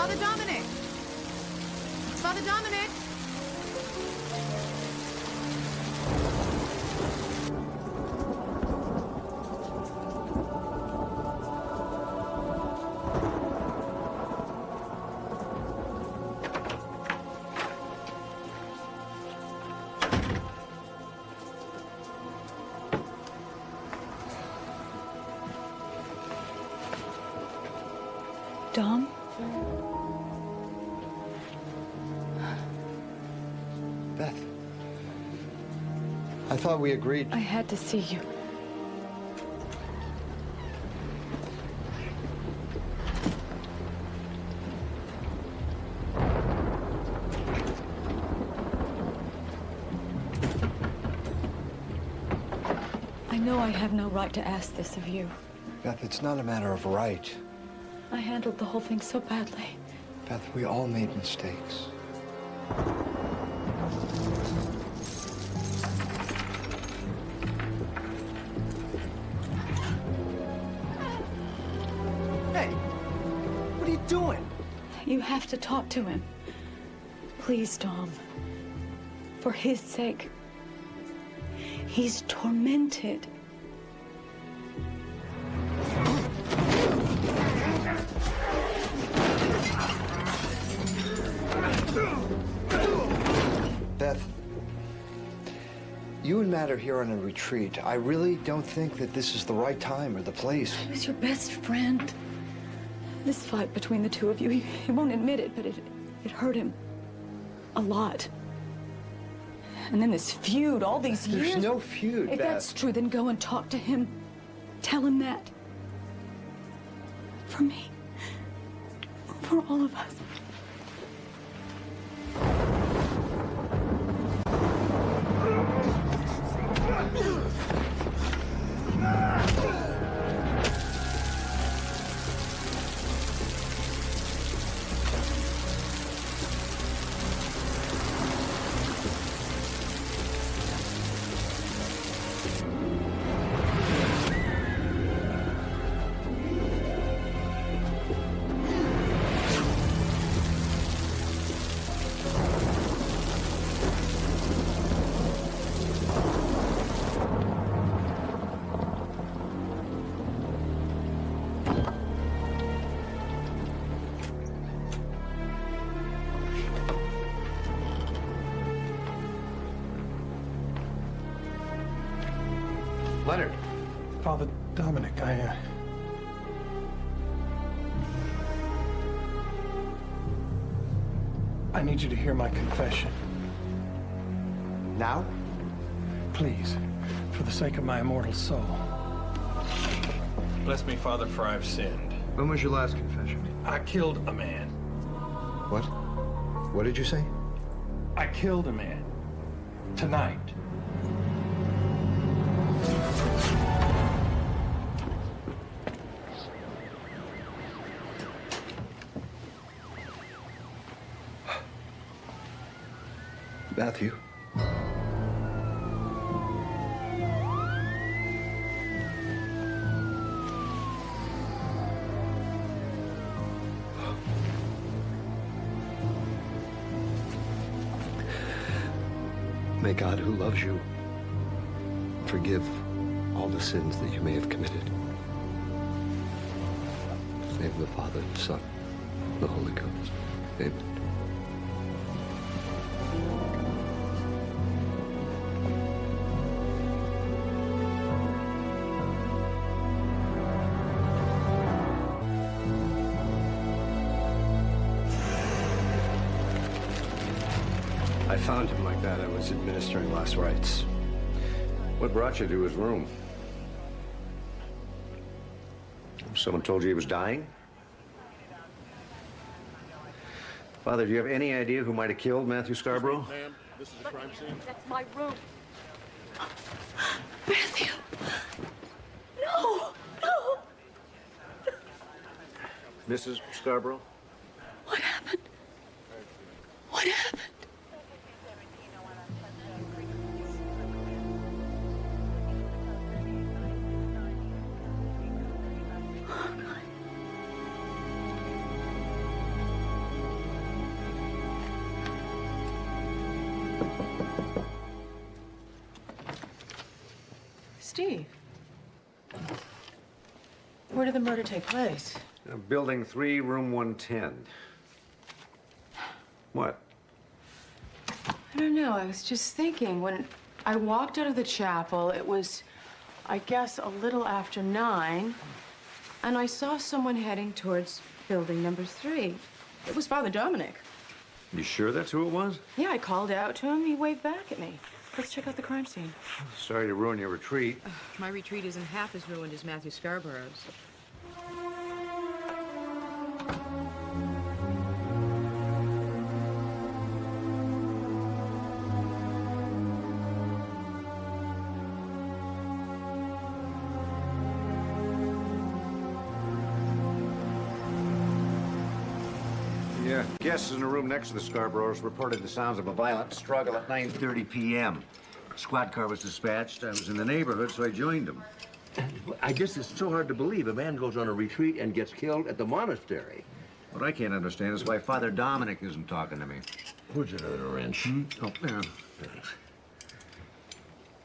Father Dominic! Father Dominic! Dom? Beth, I thought we agreed. I had to see you. I know I have no right to ask this of you. Beth, it's not a matter of right. I handled the whole thing so badly. Beth, we all made mistakes. Hey, what are you doing? You have to talk to him. Please, Dom. For his sake. He's tormented. Beth, you and Matt are here on a retreat. I really don't think that this is the right time or the place. He was your best friend. This fight between the two of you, he won't admit it, but it hurt him. A lot. And then this feud, all these years. There's no feud, If Beth. that's true, then go and talk to him. Tell him that. For me. For all of us. Leonard. Father Dominic, I need you to hear my confession. Now? Please, for the sake of my immortal soul. Bless me, Father, for I've sinned. When was your last confession? I killed a man. What? What did you say? I killed a man. Tonight. Matthew. May God, who loves you, forgive all the sins that you may have committed. In the name of the Father, the Son, and the Holy Ghost. Amen. I found him like that. I was administering last rites. What brought you to his room? Someone told you he was dying? Father, do you have any idea who might have killed Matthew Scarborough? Ma'am, this is the crime scene. That's my room. Matthew! No! No! Mrs. Scarborough? What happened? What happened? Steve. Where did the murder take place? Building 3, room 110. What? I don't know. I was just thinking, when I walked out of the chapel, it was, I guess, a little after 9, and I saw someone heading towards building number 3. It was Father Dominic. You sure that's who it was? Yeah, I called out to him. He waved back at me. Let's check out the crime scene. Sorry to ruin your retreat. My retreat isn't half as ruined as Matthew Scarborough's. Yeah, guests in the room next to the Scarboroughs reported the sounds of a violent struggle at 9:30 p.m. Squad car was dispatched. I was in the neighborhood, so I joined them. I just, it's so hard to believe a man goes on a retreat and gets killed at the monastery. What I can't understand is why Father Dominic isn't talking to me. Where's another wrench? Oh, there. Thanks.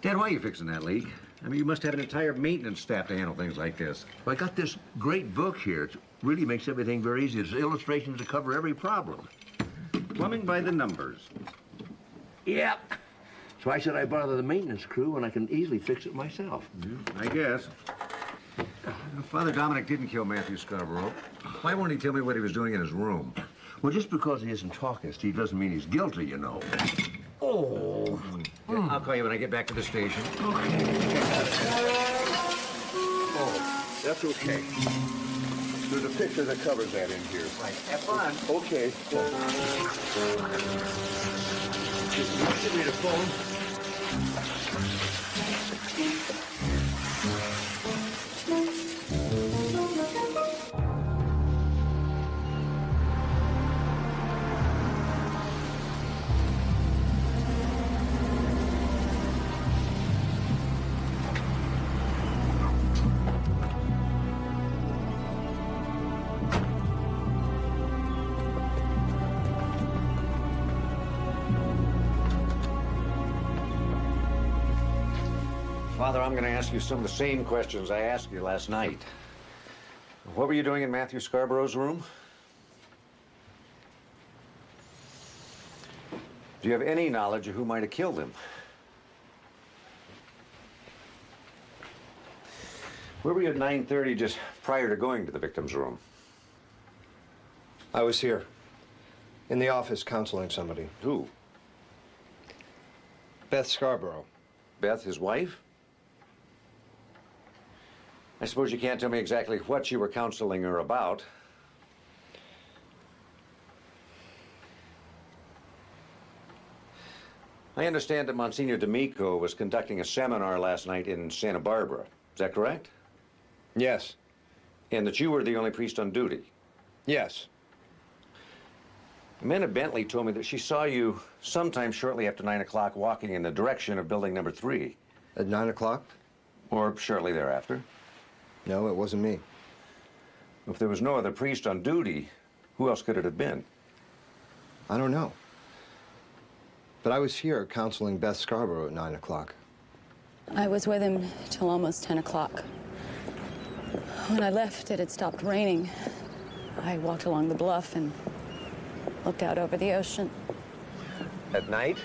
Dad, why are you fixing that leak? I mean, you must have an entire maintenance staff to handle things like this. I got this great book here. It really makes everything very easy. There's illustrations to cover every problem. Plumbing by the numbers. Yep. So why should I bother the maintenance crew when I can easily fix it myself? I guess. Father Dominic didn't kill Matthew Scarborough. Why won't he tell me what he was doing in his room? Well, just because he isn't talking, Steve, doesn't mean he's guilty, you know. Oh. I'll call you when I get back to the station. Oh, that's okay. There's a picture that covers that in here. Right. Have fun. Okay. Give me the phone. Father, I'm going to ask you some of the same questions I asked you last night. What were you doing in Matthew Scarborough's room? Do you have any knowledge of who might have killed him? Where were you at 9:30 just prior to going to the victim's room? I was here, in the office, counseling somebody. Who? Beth Scarborough. Beth, his wife? I suppose you can't tell me exactly what you were counseling her about. I understand that Monsignor D'Amico was conducting a seminar last night in Santa Barbara. Is that correct? Yes. And that you were the only priest on duty? Yes. Amanda Bentley told me that she saw you sometime shortly after 9 o'clock walking in the direction of building number 3. At 9 o'clock? Or shortly thereafter. No, it wasn't me. If there was no other priest on duty, who else could it have been? I don't know. But I was here counseling Beth Scarborough at 9 o'clock. I was with him till almost 10 o'clock. When I left, it had stopped raining. I walked along the bluff and looked out over the ocean. At night?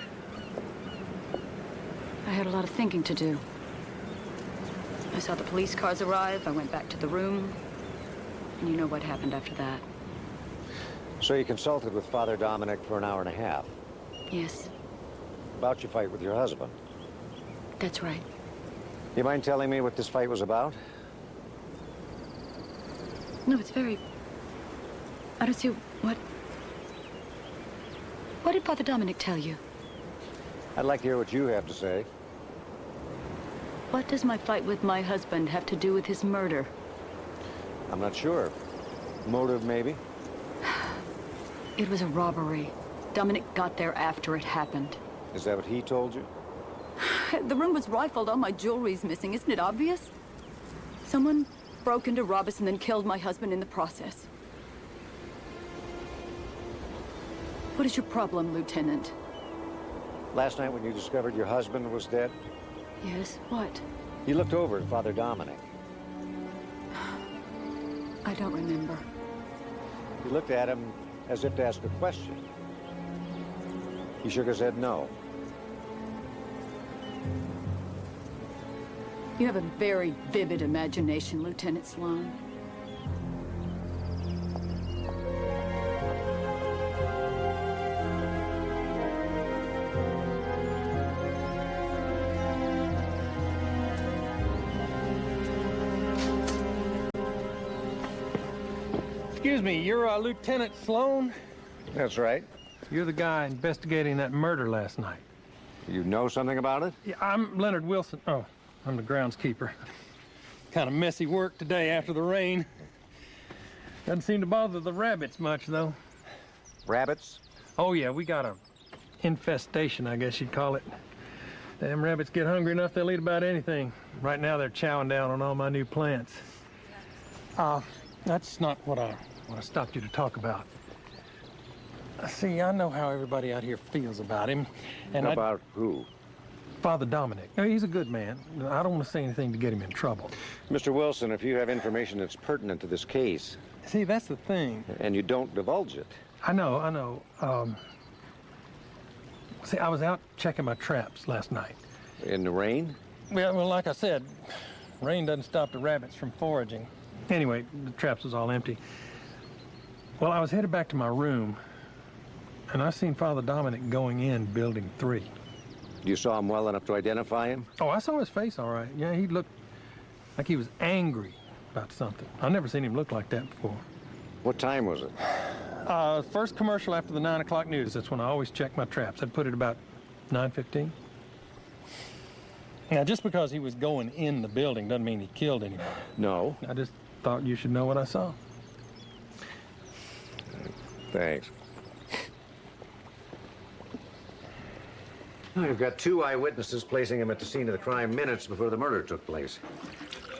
I had a lot of thinking to do. I saw the police cars arrive. I went back to the room. And you know what happened after that. So you consulted with Father Dominic for an hour and a half? Yes, About your fight with your husband? that's right. You mind telling me what this fight was about? No, it's very... I don't see what... What did Father Dominic tell you? I'd like to hear what you have to say. What does my fight with my husband have to do with his murder? I'm not sure. Motive, maybe? It was a robbery. Dominic got there after it happened. Is that what he told you? The room was rifled. All my jewelry's missing. Isn't it obvious? Someone broke into rob us and then killed my husband in the process. What is your problem, Lieutenant? Last night when you discovered your husband was dead, Yes, what? you looked over at Father Dominic. I don't remember. You looked at him as if to ask a question. He shook his head no. You have a very vivid imagination, Lieutenant Sloan. Excuse me, you're Lieutenant Sloan? That's right. You're the guy investigating that murder last night. You know something about it? Yeah, I'm Leonard Wilson. Oh, I'm the groundskeeper. Kind of messy work today after the rain. Doesn't seem to bother the rabbits much, though. Rabbits? Oh, yeah, we got a infestation, I guess you'd call it. Damn rabbits get hungry enough, they'll eat about anything. Right now, they're chowing down on all my new plants. That's not what I stopped you to talk about. See, I know how everybody out here feels about him. And About who? Father Dominic. He's a good man. I don't want to say anything to get him in trouble. Mr. Wilson, if you have information that's pertinent to this case, See, that's the thing. and you don't divulge it, I know. See, I was out checking my traps last night. in the rain, Well, like I said, rain doesn't stop the rabbits from foraging. Anyway, the traps was all empty. Well, I was headed back to my room, and I seen Father Dominic going in building 3. you saw him well enough to identify him? Oh, I saw his face all right. Yeah, he looked like he was angry about something. I've never seen him look like that before. What time was it? First commercial after the 9 o'clock news. That's when I always check my traps. I'd put it about 9:15. Now, just because he was going in the building doesn't mean he killed anybody. No. I just thought you should know what I saw. Thanks. I've got 2 eyewitnesses placing him at the scene of the crime minutes before the murder took place.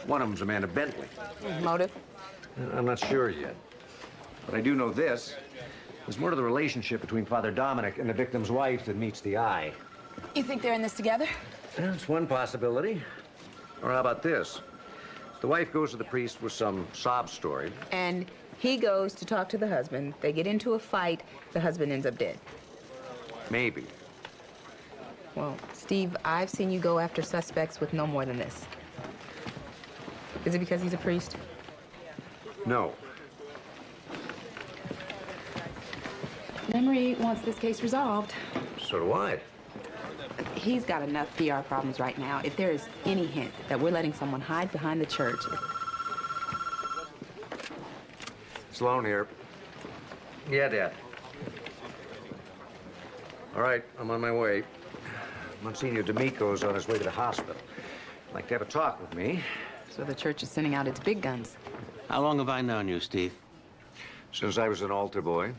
One of them's Amanda Bentley. Motive? I'm not sure yet. But I do know this. There's more to the relationship between Father Dominic and the victim's wife than meets the eye. You think they're in this together? That's one possibility. Or how about this? The wife goes to the priest with some sob story. And he goes to talk to the husband. They get into a fight. The husband ends up dead. Maybe. Well, Steve, I've seen you go after suspects with no more than this. Is it because he's a priest? No. Emery wants this case resolved. So do I. He's got enough PR problems right now. If there is any hint that we're letting someone hide behind the church... Sloan here. Yeah, Dad. All right, I'm on my way. Monsignor D'Amico's on his way to the hospital. I'd like to have a talk with me. So the church is sending out its big guns. How long have I known you, Steve? Since I was an altar boy.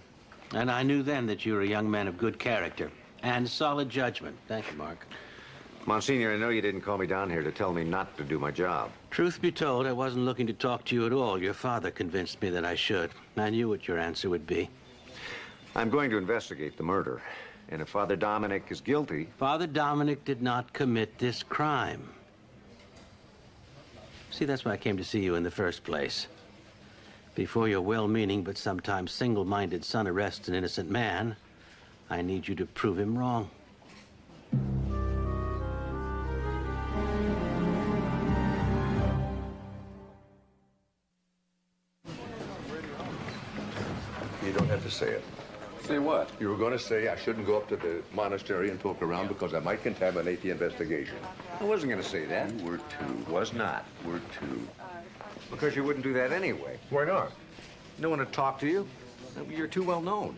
And I knew then that you were a young man of good character and solid judgment. Thank you, Mark. Monsignor, I know you didn't call me down here to tell me not to do my job. Truth be told, I wasn't looking to talk to you at all. Your father convinced me that I should. I knew what your answer would be. I'm going to investigate the murder. And if Father Dominic is guilty... Father Dominic did not commit this crime. See, that's why I came to see you in the first place. Before your well-meaning but sometimes single-minded son arrests an innocent man, I need you to prove him wrong. You don't have to say it. Say what? You were going to say I shouldn't go up to the monastery and poke around because I might contaminate the investigation. I wasn't going to say that. You were too. Was not. Were too. Because you wouldn't do that anyway. Why not? No one would talk to you. You're too well known.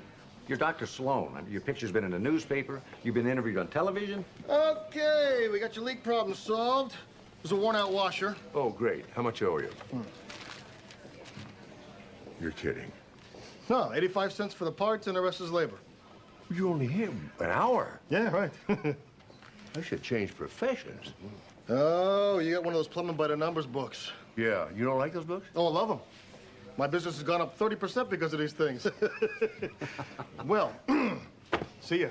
You're Dr. Sloan. I mean, your picture's been in the newspaper. You've been interviewed on television. Okay, we got your leak problem solved. There's a worn-out washer. Oh, great. How much owe you? You're kidding. No, 85 cents for the parts and the rest is labor. You only here an hour. Yeah, right. I should change professions. Oh, you got one of those plumbing by the numbers books. Yeah, you don't like those books? Oh, I love them. My business has gone up 30% because of these things. Well, See ya.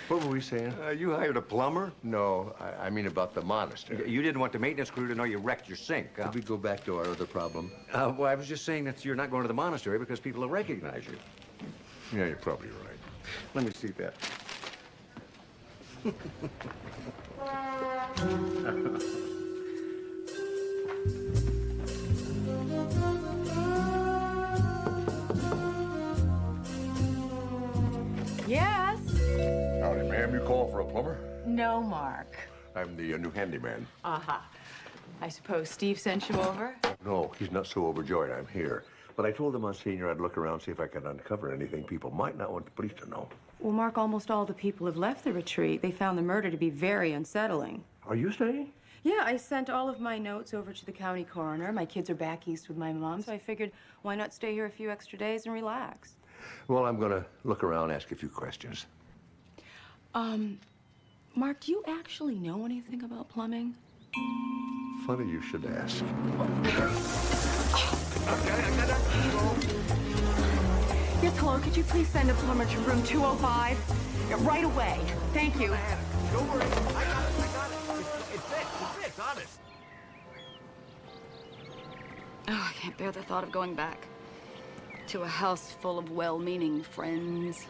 What were we saying? You hired a plumber? No, I mean about the monastery. You didn't want the maintenance crew to know you wrecked your sink, huh? Could we go back to our other problem? Well, I was just saying that you're not going to the monastery because people will recognize you. Yeah, you're probably right. Let me see that. Yes? Howdy, ma'am. You call for a plumber? No, Mark. I'm the new handyman. Uh-huh. I suppose Steve sent you over? No, he's not so overjoyed I'm here. But I told the Monsignor I'd look around, see if I could uncover anything people might not want the police to know. Well, Mark, almost all the people have left the retreat. They found the murder to be very unsettling. Are you staying? Yeah, I sent all of my notes over to the county coroner. My kids are back east with my mom, so I figured why not stay here a few extra days and relax? Well, I'm gonna look around, ask a few questions. Mark, do you actually know anything about plumbing? Funny you should ask. Yes, hello. Could you please send a plumber to room 205? Yeah, right away. Thank you. Don't worry. I got it. It's fixed, honest. Oh, I can't bear the thought of going back to a house full of well-meaning friends.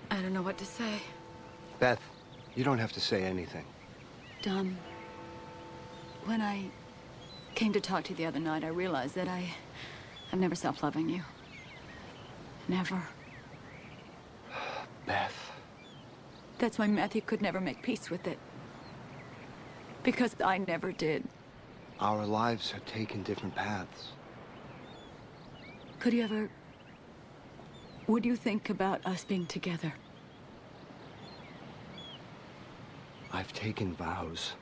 I don't know what to say. Beth, you don't have to say anything. Dom, when I came to talk to you the other night, I realized that I've never stopped loving you. Never. Beth. That's why Matthew could never make peace with it. Because I never did. Our lives have taken different paths. Could you ever... Would you think about us being together? I've taken vows.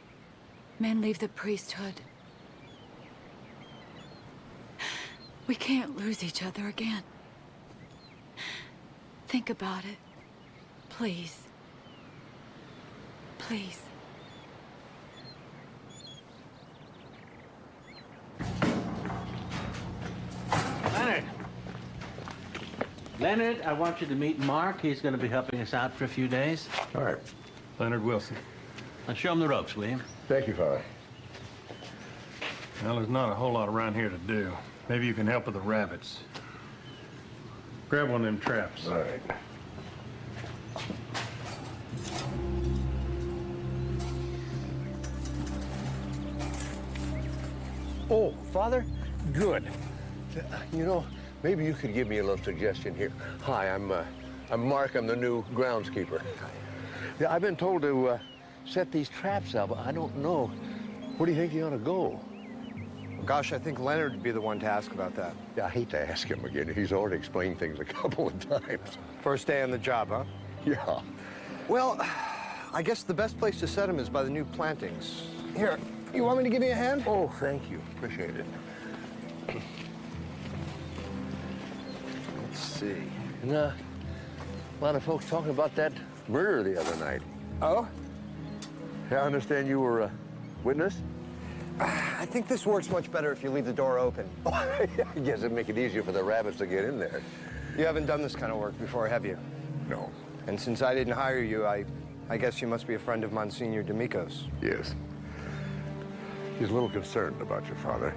Men leave the priesthood. We can't lose each other again. Think about it. Please. Please. Leonard! Leonard, I want you to meet Mark. He's going to be helping us out for a few days. All right. Leonard Wilson. Now show him the ropes, will you? Thank you, Father. Well, there's not a whole lot around here to do. Maybe you can help with the rabbits. Grab one of them traps. All right. Oh, Father? Good. You know, maybe you could give me a little suggestion here. Hi, I'm Mark. I'm the new groundskeeper. Yeah, I've been told to set these traps up. I don't know. Where do you think you ought to go? Gosh, I think Leonard would be the one to ask about that. Yeah, I hate to ask him again. He's already explained things a couple of times. First day on the job, huh? Yeah. Well, I guess the best place to set him is by the new plantings. Here, you want me to give you a hand? Oh, thank you. Appreciate it. Let's see. And, a lot of folks talking about that murder the other night. Oh? Yeah, I understand you were a witness? I think this works much better if you leave the door open. I guess it'd make it easier for the rabbits to get in there. You haven't done this kind of work before, have you? No. And since I didn't hire you, I guess you must be a friend of Monsignor D'Amico's. Yes. He's a little concerned about your father.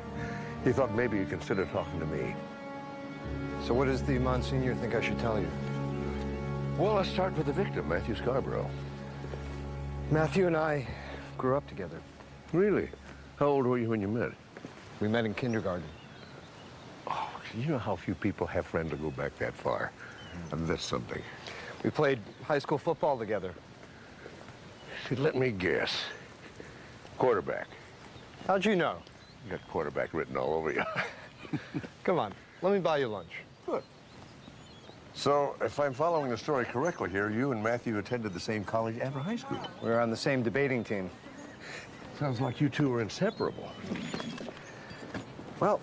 He thought maybe you'd consider talking to me. So what does the Monsignor think I should tell you? Well, let's start with the victim, Matthew Scarborough. Matthew and I grew up together. Really? How old were you when you met? We met in kindergarten. Oh, you know how few people have friends that go back that far? And that's something. We played high school football together. See, let me guess. Quarterback. How'd you know? You got quarterback written all over you. Come on, let me buy you lunch. Good. So, if I'm following the story correctly here, you and Matthew attended the same college after high school. We were on the same debating team. Sounds like you two were inseparable. Well,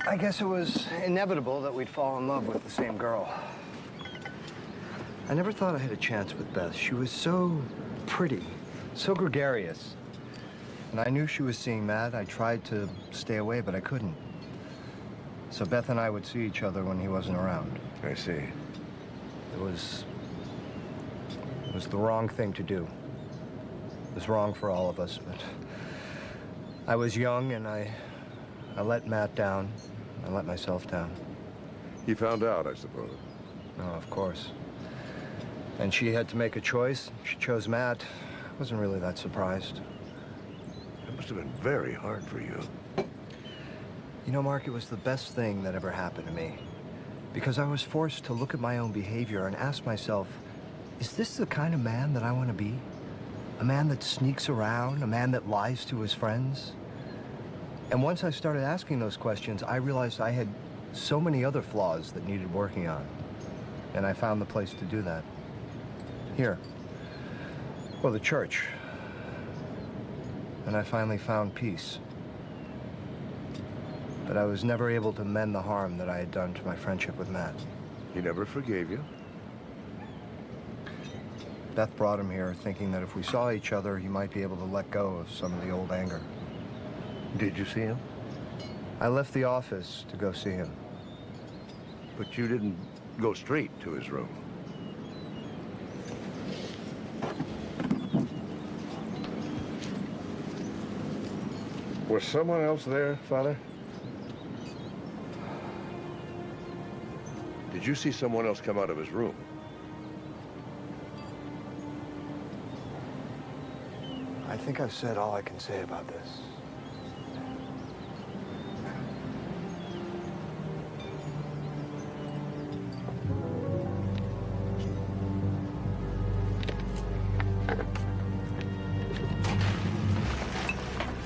I guess it was inevitable that we'd fall in love with the same girl. I never thought I had a chance with Beth. She was so pretty, so gregarious. And I knew she was seeing Matt. I tried to stay away, but I couldn't. So Beth and I would see each other when he wasn't around. I see. It was the wrong thing to do. It was wrong for all of us, but I was young and I let Matt down. I let myself down. He found out, I suppose. No, of course. And she had to make a choice. She chose Matt. I wasn't really that surprised. It must have been very hard for you. You know, Mark, it was the best thing that ever happened to me. Because I was forced to look at my own behavior and ask myself, is this the kind of man that I want to be? A man that sneaks around? A man that lies to his friends? And once I started asking those questions, I realized I had so many other flaws that needed working on. And I found the place to do that. Here. Well, the church. And I finally found peace. But I was never able to mend the harm that I had done to my friendship with Matt. He never forgave you? Beth brought him here thinking that if we saw each other, he might be able to let go of some of the old anger. Did you see him? I left the office to go see him. But you didn't go straight to his room. Was someone else there, Father? Did you see someone else come out of his room? I think I've said all I can say about this.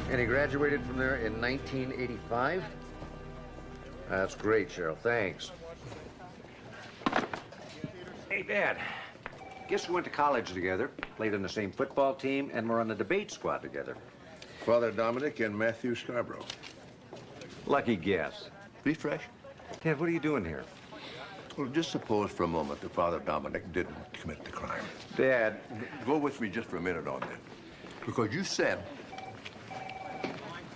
And he graduated from there in 1985? That's great, Cheryl. Thanks. Hey, Dad. Guess we went to college together, played on the same football team, and were on the debate squad together. Father Dominic and Matthew Scarborough. Lucky guess. Be fresh. Dad, what are you doing here? Well, just suppose for a moment that Father Dominic didn't commit the crime. Dad. Go with me just for a minute on that. Because you said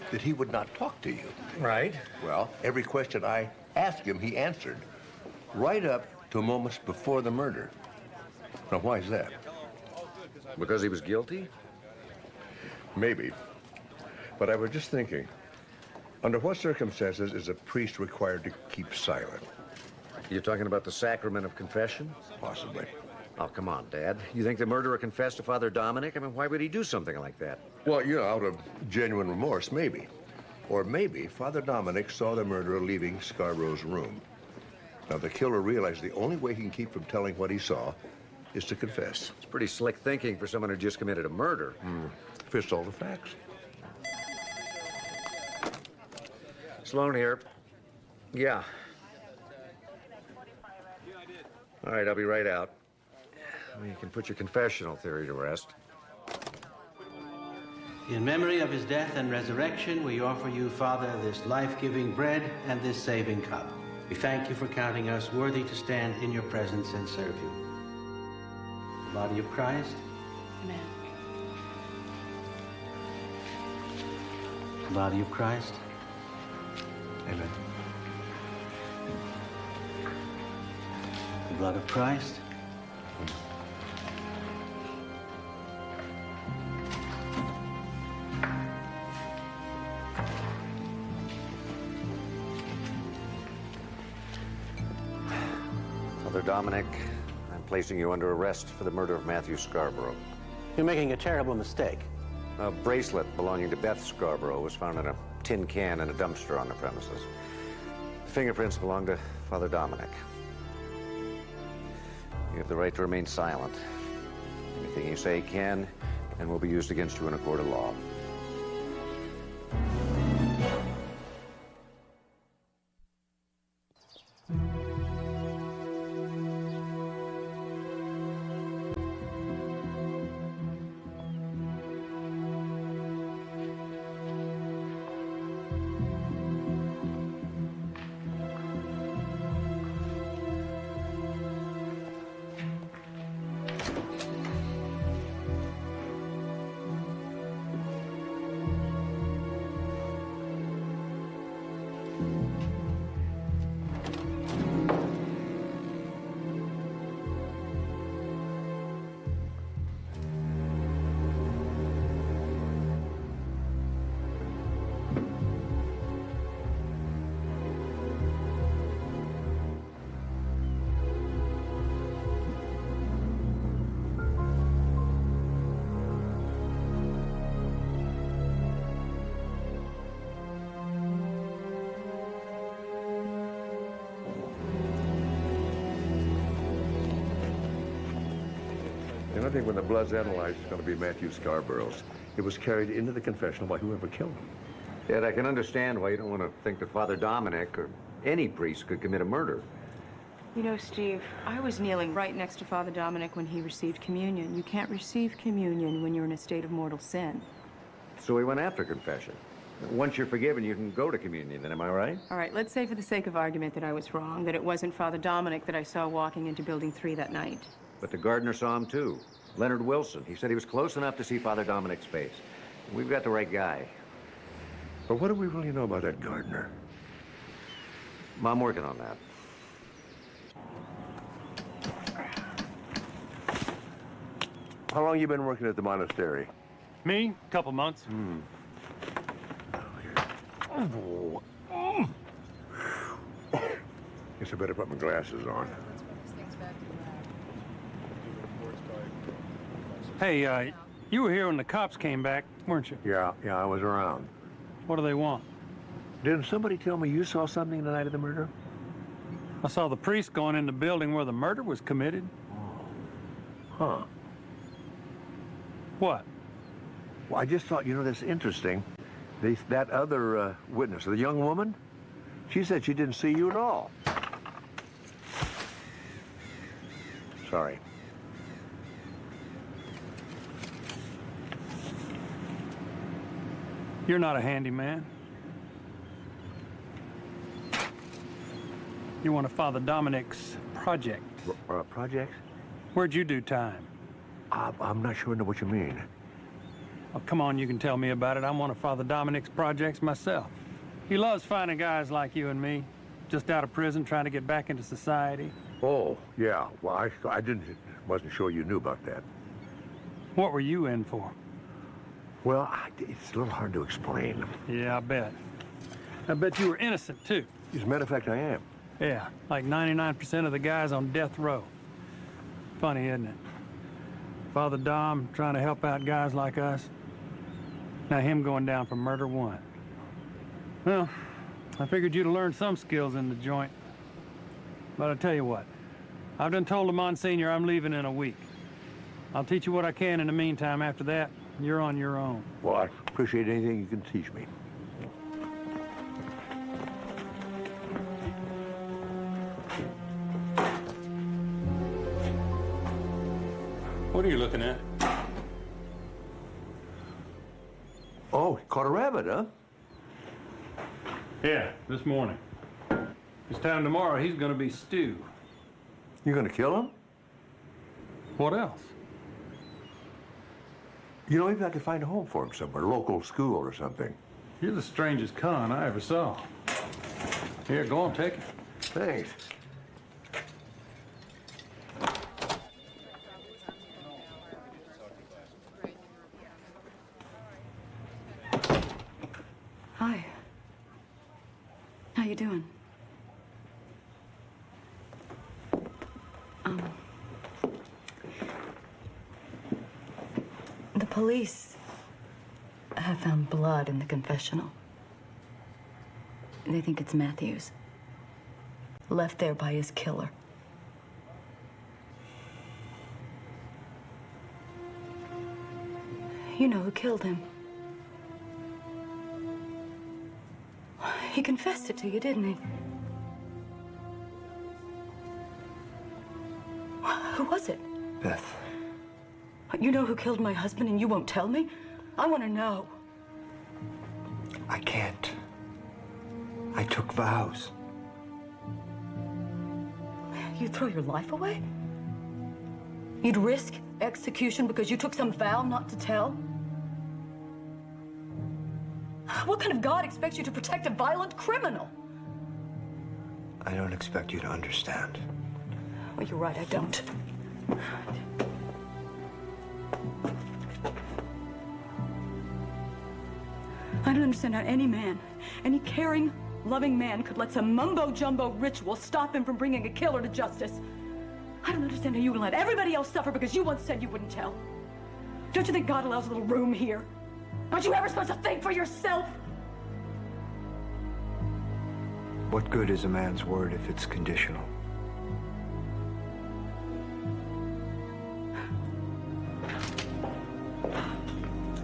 that he would not talk to you. Right. Well, every question I asked him, he answered. Right up to moments before the murder. Now, why is that? Because he was guilty? Maybe. But I was just thinking, under what circumstances is a priest required to keep silent? You're talking about the sacrament of confession? Possibly. Oh, come on, Dad. You think the murderer confessed to Father Dominic? I mean, why would he do something like that? Well, you know, out of genuine remorse, maybe. Or maybe Father Dominic saw the murderer leaving Scarborough's room. Now, the killer realized the only way he can keep from telling what he saw is to confess. It's pretty slick thinking for someone who just committed a murder. Fits all the facts. Sloan here. Yeah. All right, I'll be right out. Well, you can put your confessional theory to rest. In memory of his death and resurrection, we offer you, Father, this life-giving bread and this saving cup. We thank you for counting us worthy to stand in your presence and serve you. The body of Christ. Amen. The body of Christ. Amen. The blood of Christ. Father Dominic, I'm placing you under arrest for the murder of Matthew Scarborough. You're making a terrible mistake. A bracelet belonging to Beth Scarborough was found in a tin can in a dumpster on the premises. The fingerprints belong to Father Dominic. You have the right to remain silent. Anything you say can and will be used against you in a court of law. think when the blood's analyzed, it's going to be Matthew Scarborough's. It was carried into the confessional by whoever killed him. Yet I can understand why you don't want to think that Father Dominic or any priest could commit a murder. You know, Steve, I was kneeling right next to Father Dominic when he received communion. You can't receive communion when you're in a state of mortal sin. So he went after confession. Once you're forgiven, you can go to communion, then am I right? All right, let's say for the sake of argument that I was wrong, that it wasn't Father Dominic that I saw walking into Building 3 that night. But the gardener saw him too. Leonard Wilson. He said he was close enough to see Father Dominic's face. We've got the right guy. But what do we really know about that gardener? I'm working on that. How long you been working at the monastery? Me? Couple months. Guess I better put my glasses on. Hey, you were here when the cops came back, weren't you? Yeah, I was around. What do they want? Didn't somebody tell me you saw something the night of the murder? I saw the priest going in the building where the murder was committed. Huh. What? Well, I just thought, that's interesting. That other witness, the young woman, she said she didn't see you at all. Sorry. You're not a handyman. You're one of Father Dominic's projects. Projects? Where'd you do time? I'm not sure I know what you mean. Oh, come on, you can tell me about it. I'm one of Father Dominic's projects myself. He loves finding guys like you and me, just out of prison, trying to get back into society. Oh, yeah. Well, I wasn't sure you knew about that. What were you in for? Well, it's a little hard to explain. Yeah, I bet. I bet you were innocent, too. As a matter of fact, I am. Yeah, like 99% of the guys on death row. Funny, isn't it? Father Dom trying to help out guys like us. Now him going down for murder one. Well, I figured you'd have learned some skills in the joint. But I'll tell you what, I've done told the Monsignor I'm leaving in a week. I'll teach you what I can in the meantime. After that, you're on your own. Well, I appreciate anything you can teach me. What are you looking at? Oh, caught a rabbit, huh? Yeah, this morning. This time tomorrow, he's gonna be stew. You gonna kill him? What else? Maybe I could find a home for him somewhere, local school or something. You're the strangest con I ever saw. Here, go on, take it. Thanks. Hi. How you doing? The police have found blood in the confessional. They think it's Matthew's. Left there by his killer. You know who killed him. He confessed it to you, didn't he? Who was it? Beth. You know who killed my husband and you won't tell me? I want to know. I can't. I took vows. You'd throw your life away? You'd risk execution because you took some vow not to tell? What kind of God expects you to protect a violent criminal? I don't expect you to understand. Well, you're right, I don't. I don't understand how any man, any caring, loving man could let some mumbo-jumbo ritual stop him from bringing a killer to justice. I don't understand how you can let everybody else suffer because you once said you wouldn't tell. Don't you think God allows a little room here? Aren't you ever supposed to think for yourself? What good is a man's word if it's conditional?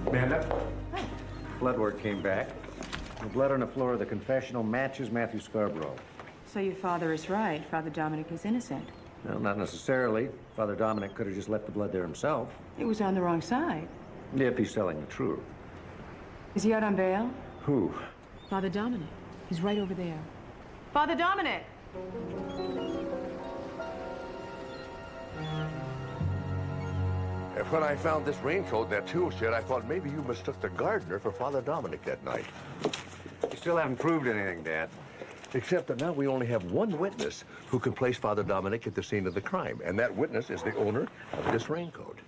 Amanda? Blood work came back. The blood on the floor of the confessional matches Matthew Scarborough. So your father is right. Father Dominic is innocent. Well, not necessarily. Father Dominic could have just left the blood there himself. He was on the wrong side. If he's telling the truth. Is he out on bail? Who? Father Dominic. He's right over there. Father Dominic! And when I found this raincoat in that tool shed, I thought maybe you mistook the gardener for Father Dominic that night. You still haven't proved anything, Dad. Except that now we only have one witness who can place Father Dominic at the scene of the crime, and that witness is the owner of this raincoat.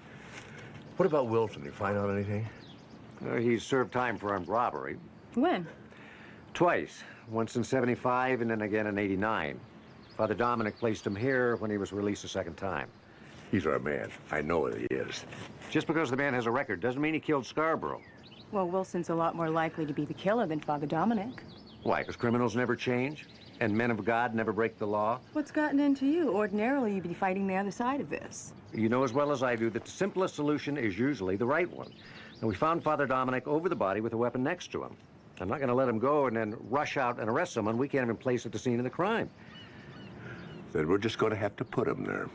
What about Wilson? You find out anything? He's served time for armed robbery. When? Twice. Once in 75 and then again in 89. Father Dominic placed him here when he was released a second time. He's our man. I know it, he is. Just because the man has a record doesn't mean he killed Scarborough. Well, Wilson's a lot more likely to be the killer than Father Dominic. Why? Because criminals never change? And men of God never break the law? What's gotten into you? Ordinarily, you'd be fighting the other side of this. You know as well as I do that the simplest solution is usually the right one. And we found Father Dominic over the body with a weapon next to him. I'm not going to let him go and then rush out and arrest someone we can't even place at the scene of the crime. Then we're just going to have to put him there.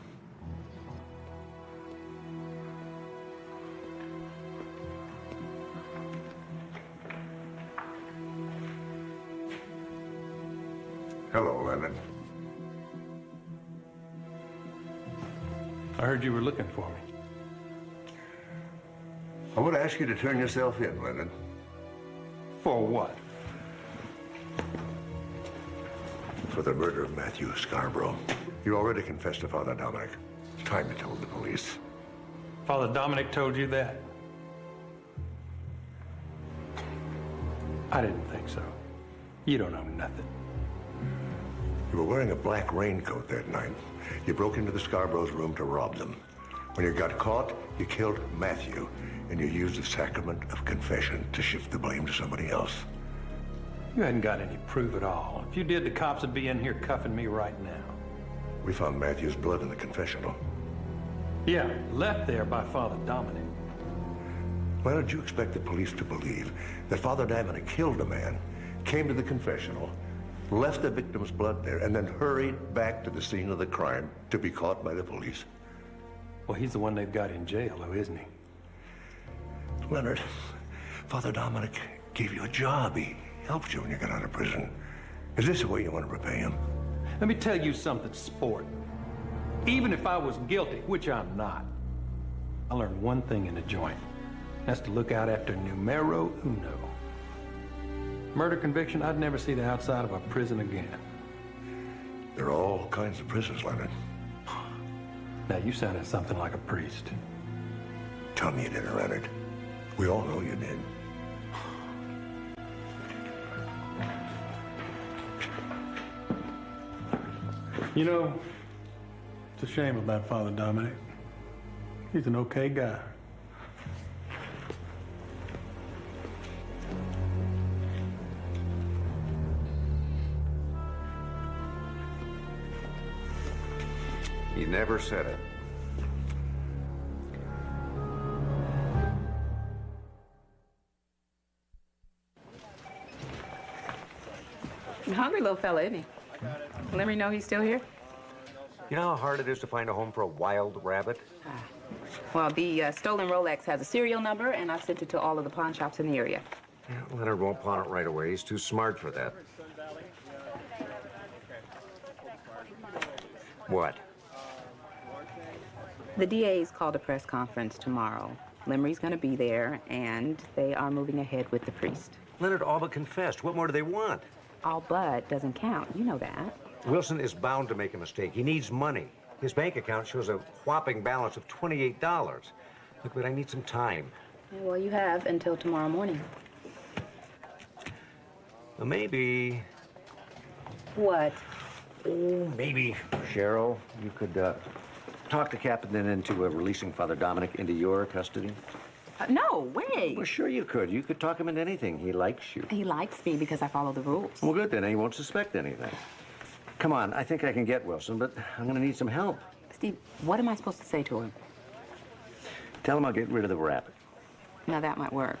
Hello, Leonard. I heard you were looking for me. I want to ask you to turn yourself in, Leonard. For what? For the murder of Matthew Scarborough. You already confessed to Father Dominic. It's time you told the police. Father Dominic told you that? I didn't think so. You don't know nothing. You were wearing a black raincoat that night. You broke into the Scarborough's room to rob them. When you got caught, you killed Matthew, and you used the sacrament of confession to shift the blame to somebody else. You hadn't got any proof at all. If you did, the cops would be in here cuffing me right now. We found Matthew's blood in the confessional. Yeah, left there by Father Dominic. Why did you expect the police to believe that Father Dominic killed a man, came to the confessional, left the victim's blood there, and then hurried back to the scene of the crime to be caught by the police? Well, he's the one they've got in jail, though, isn't he? Leonard, Father Dominic gave you a job. He helped you when you got out of prison. Is this the way you want to repay him? Let me tell you something, sport. Even if I was guilty, which I'm not, I learned one thing in the joint. That's to look out after numero uno. Murder conviction, I'd never see the outside of a prison again. There are all kinds of prisons, Leonard. Now, you sounded something like a priest. Tell me you didn't, Leonard. We all know you did. You know, it's a shame about Father Dominic. He's an okay guy. He never said it. Hungry little fella, isn't he? Let me know he's still here. You know how hard it is to find a home for a wild rabbit? Well, the stolen Rolex has a serial number, and I've sent it to all of the pawn shops in the area. Yeah, Leonard won't pawn it right away. He's too smart for that. What? The DA's called a press conference tomorrow. Limrey's going to be there, and they are moving ahead with the priest. Leonard all but confessed. What more do they want? All but doesn't count. You know that. Wilson is bound to make a mistake. He needs money. His bank account shows a whopping balance of $28. Look, but I need some time. Yeah, well, you have until tomorrow morning. Well, maybe... What? Oh, maybe, Cheryl, you could talk the captain into releasing Father Dominic into your custody. No way. Well, sure you could. You could talk him into anything. He likes you. He likes me because I follow the rules. Well, good then. He won't suspect anything. Come on. I think I can get Wilson, but I'm going to need some help. Steve, what am I supposed to say to him? Tell him I'll get rid of the rabbit. Now that might work.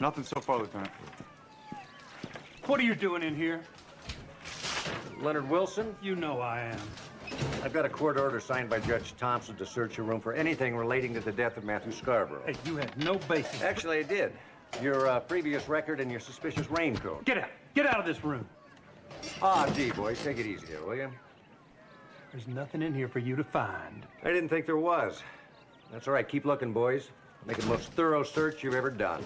Nothing so far, Lieutenant. What are you doing in here? Leonard Wilson? You know I am. I've got a court order signed by Judge Thompson to search your room for anything relating to the death of Matthew Scarborough. Hey, you had no basis. Actually, I did. Your previous record and your suspicious raincoat. Get out. Get out of this room. Ah, gee, boys, take it easy here, will you? There's nothing in here for you to find. I didn't think there was. That's all right. Keep looking, boys. Make it the most thorough search you've ever done.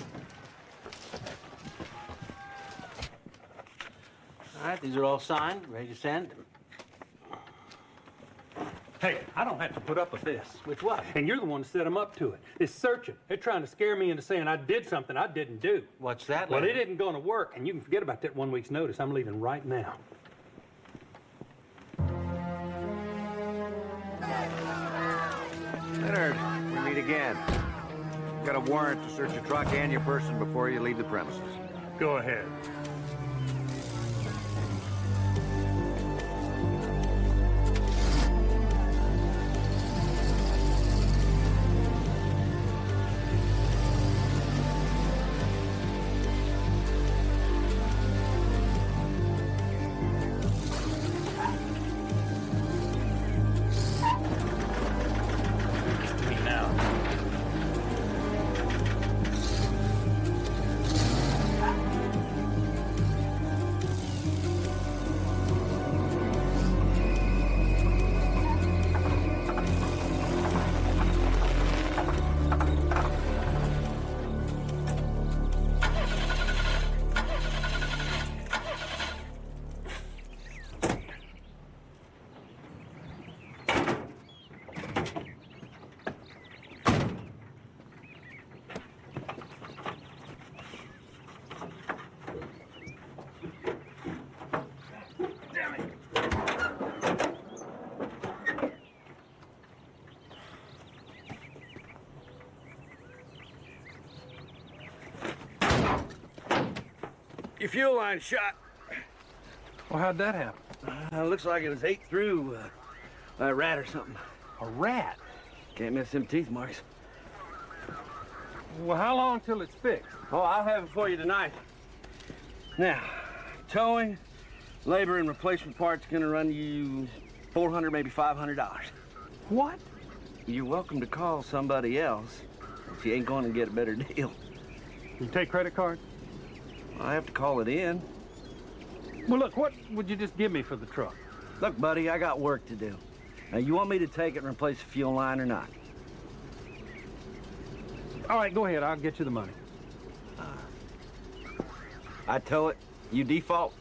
All right, these are all signed, ready to send. Hey, I don't have to put up with this. With what? And you're the one that set them up to it. It's searching. They're trying to scare me into saying I did something I didn't do. What's that, Well, Leonard? it isn't going to work, and you can forget about that 1 week's notice. I'm leaving right now. Leonard, we meet again. Got a warrant to search your truck and your person before you leave the premises. Go ahead. Your fuel line shot. Well, how'd that happen? Looks like it was ate through by a rat or something. A rat? Can't miss them teeth marks. Well, how long till it's fixed? Oh, I'll have it for you tonight. Now, towing, labor, and replacement parts gonna run you $400, maybe $500. What? You're welcome to call somebody else if you ain't gonna get a better deal. You take credit cards? I have to call it in. Well, look, what would you just give me for the truck? Look, buddy, I got work to do. Now, you want me to take it and replace the fuel line or not? All right, go ahead. I'll get you the money. I tow it, you default.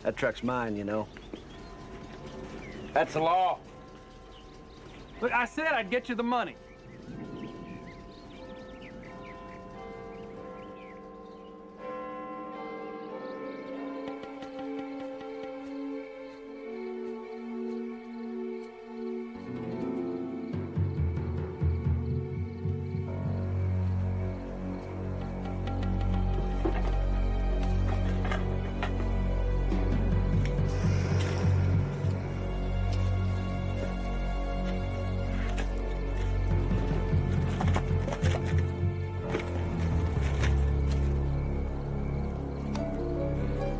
That truck's mine, you know. That's the law. Look, I said I'd get you the money.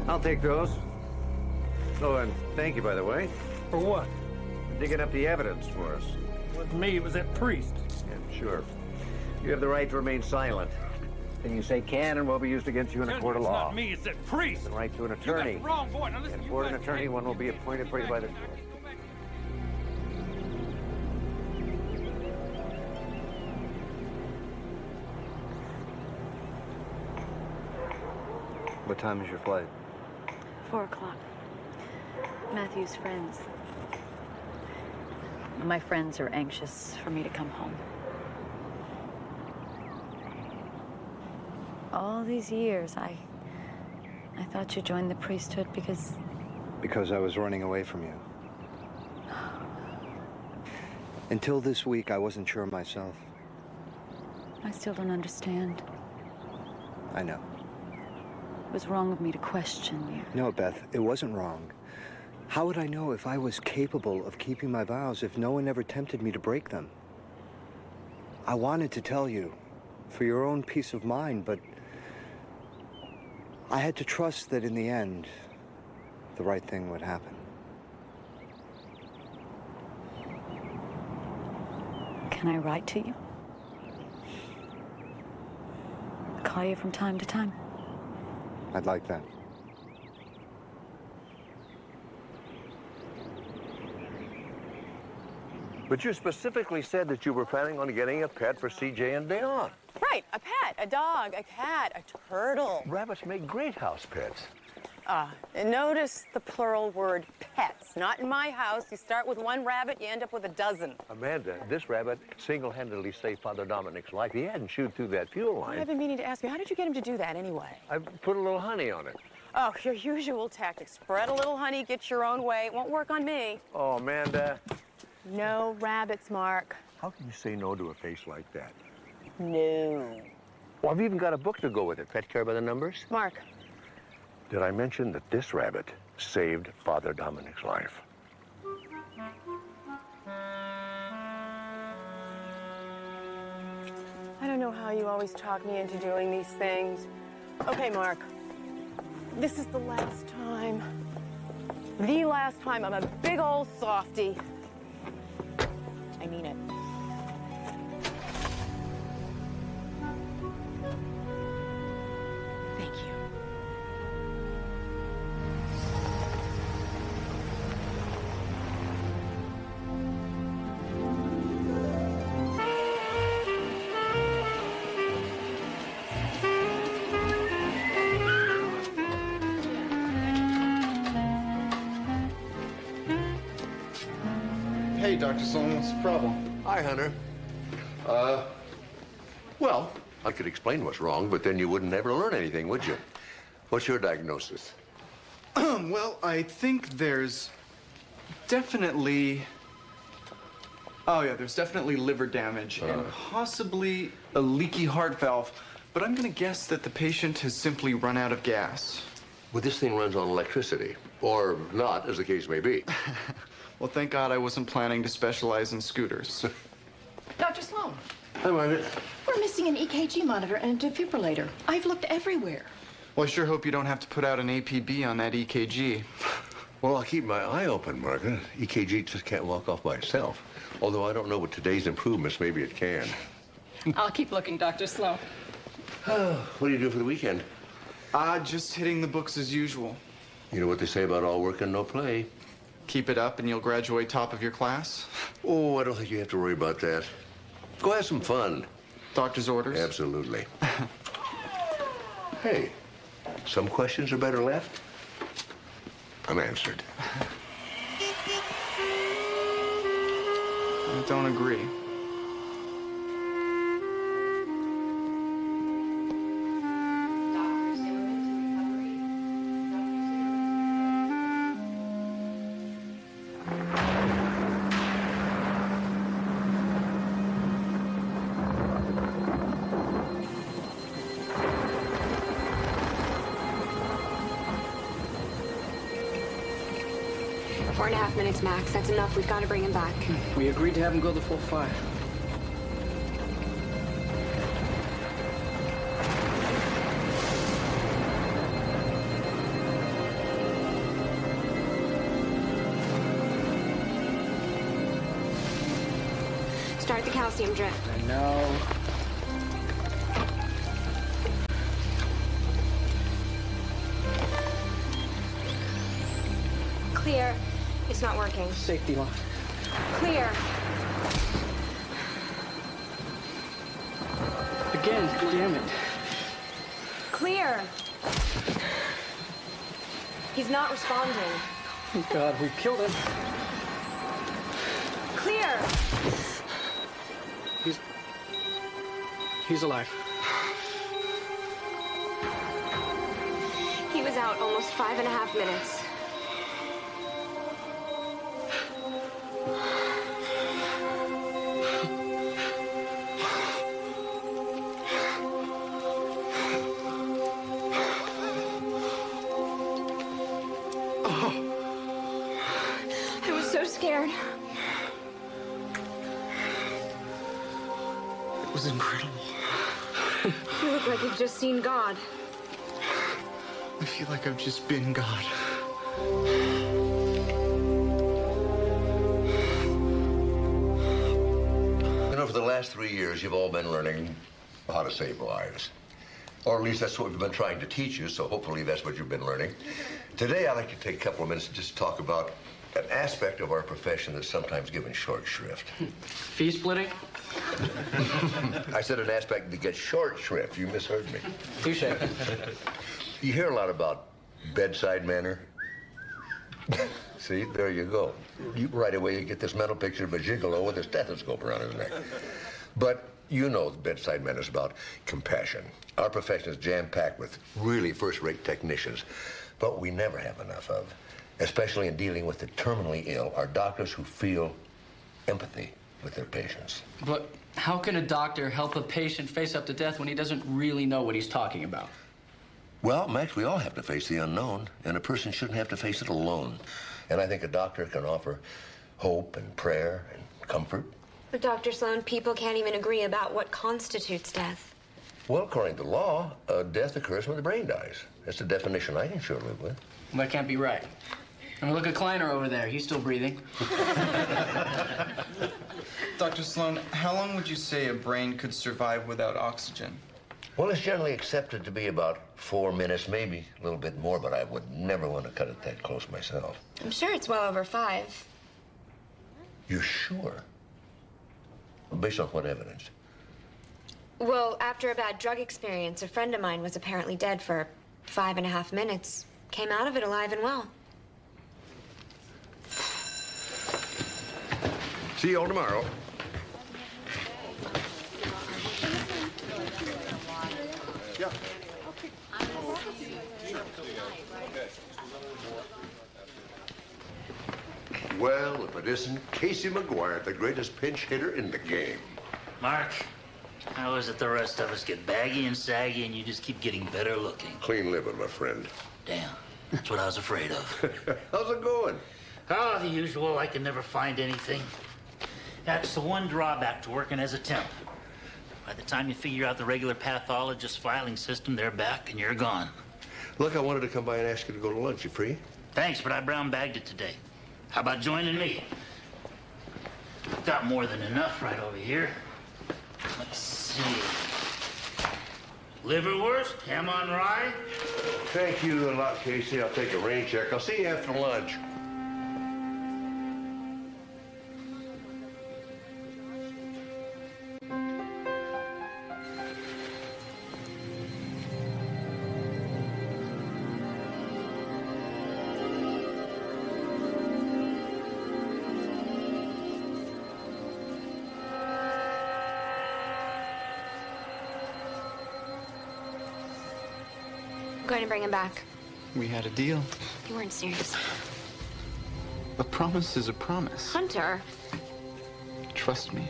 I'll take those. Oh, and thank you, by the way. For what? For digging up the evidence for us. It wasn't me, it was that priest. Yeah, sure. You have the right to remain silent. Anything you say can and will be used against you in a court of It's law. not me, it's that priest. The right to an You got attorney. the wrong boy. Now listen, And you for an guys attorney, can't- one will be appointed for you by the court. What time is your flight? 4 o'clock. Matthew's friends. My friends are anxious for me to come home. All these years, I thought you joined the priesthood because... Because I was running away from you. Until this week, I wasn't sure myself. I still don't understand. I know. It was wrong of me to question you. No, Beth, it wasn't wrong. How would I know if I was capable of keeping my vows if no one ever tempted me to break them? I wanted to tell you, for your own peace of mind, but I had to trust that in the end, the right thing would happen. Can I write to you? Call you from time to time? I'd like that. But you specifically said that you were planning on getting a pet for CJ and Dayon. Right, a pet, a dog, a cat, a turtle. Rabbits make great house pets. And notice the plural word pets. Not in my house. You start with one rabbit, you end up with a dozen. Amanda, this rabbit single-handedly saved Father Dominic's life. He hadn't chewed through that fuel line. I've been meaning to ask you, how did you get him to do that anyway? I put a little honey on it. Oh, your usual tactic. Spread a little honey, get your own way. It won't work on me. Oh, Amanda. No rabbits, Mark. How can you say no to a face like that? No. Well, I've even got a book to go with it, Pet Care by the Numbers. Mark. Did I mention that this rabbit saved Father Dominic's life? I don't know how you always talk me into doing these things. Okay, Mark. This is the last time. The last time I'm a big old softie. I mean it. Thank you. Hey, Dr. Sloan, what's the problem? Hi, Hunter. Well, I could explain what's wrong, but then you wouldn't ever learn anything, would you? What's your diagnosis? Well, I think there's definitely... Oh, yeah, there's definitely liver damage and possibly a leaky heart valve. But I'm gonna guess that the patient has simply run out of gas. Well, this thing runs on electricity. Or not, as the case may be. Well, thank God I wasn't planning to specialize in scooters. Dr. Sloan. Hi, Margaret. We're missing an EKG monitor and a defibrillator. I've looked everywhere. Well, I sure hope you don't have to put out an APB on that EKG. Well, I'll keep my eye open, Margaret. EKG just can't walk off by itself. Although I don't know with today's improvements, maybe it can. I'll keep looking, Dr. Sloan. What do you do for the weekend? Just hitting the books as usual. You know what they say about all work and no play. Keep it up and you'll graduate top of your class? Oh, I don't think you have to worry about that. Go have some fun. Doctor's orders? Absolutely. Hey, some questions are better left unanswered. I don't agree. Four and a half minutes max. That's enough. We've got to bring him back. We agreed to have him go the full 5. Start the calcium drip. I know. Clear. It's not working. Safety lock. Clear. Again, damn it. Clear. He's not responding. Thank God, we killed him. Clear. He's alive. He was out almost 5.5 minutes. I was so scared. It was incredible. You look like you've just seen God. I feel like I've just been God. You know, for the last 3 years, you've all been learning how to save lives. Or at least that's what we've been trying to teach you, so hopefully that's what you've been learning. Today, I'd like to take a couple of minutes to just talk about an aspect of our profession that's sometimes given short shrift. Fee splitting? I said an aspect that gets short shrift. You misheard me. Touche. You hear a lot about bedside manner. See, there you go. Right away, you get this mental picture of a gigolo with a stethoscope around his neck. But you know the bedside manner is about compassion. Our profession is jam-packed with really first-rate technicians, but we never have enough of, especially in dealing with the terminally ill, are doctors who feel empathy with their patients. But how can a doctor help a patient face up to death when he doesn't really know what he's talking about? Well, Max, we all have to face the unknown, and a person shouldn't have to face it alone. And I think a doctor can offer hope and prayer and comfort. But Dr. Sloan, people can't even agree about what constitutes death. Well, according to law, death occurs when the brain dies. That's the definition I can sure live with. Well, that can't be right. I mean, look at Kleiner over there. He's still breathing. Dr. Sloan, how long would you say a brain could survive without oxygen? Well, it's generally accepted to be about 4 minutes, maybe a little bit more, but I would never want to cut it that close myself. I'm sure it's well over 5. You sure? Based on what evidence? Well, after a bad drug experience, a friend of mine was apparently dead for 5.5 minutes. Came out of it alive and well. See you all tomorrow. Yeah. Well, if it isn't Casey McGuire, the greatest pinch hitter in the game. Mark, how is it the rest of us get baggy and saggy and you just keep getting better looking? Clean living, my friend. Damn, that's what I was afraid of. How's it going? Oh, the usual. I can never find anything. That's the one drawback to working as a temp. By the time you figure out the regular pathologist filing system, they're back and you're gone. Look, I wanted to come by and ask you to go to lunch. You free? Thanks, but I brown bagged it today. How about joining me? Got more than enough right over here. Let's see. Liverwurst, ham on rye. Thank you a lot, Casey. I'll take a rain check. I'll see you after lunch. I'm going to bring him back. We had a deal. You weren't serious. A promise is a promise. Hunter. Trust me.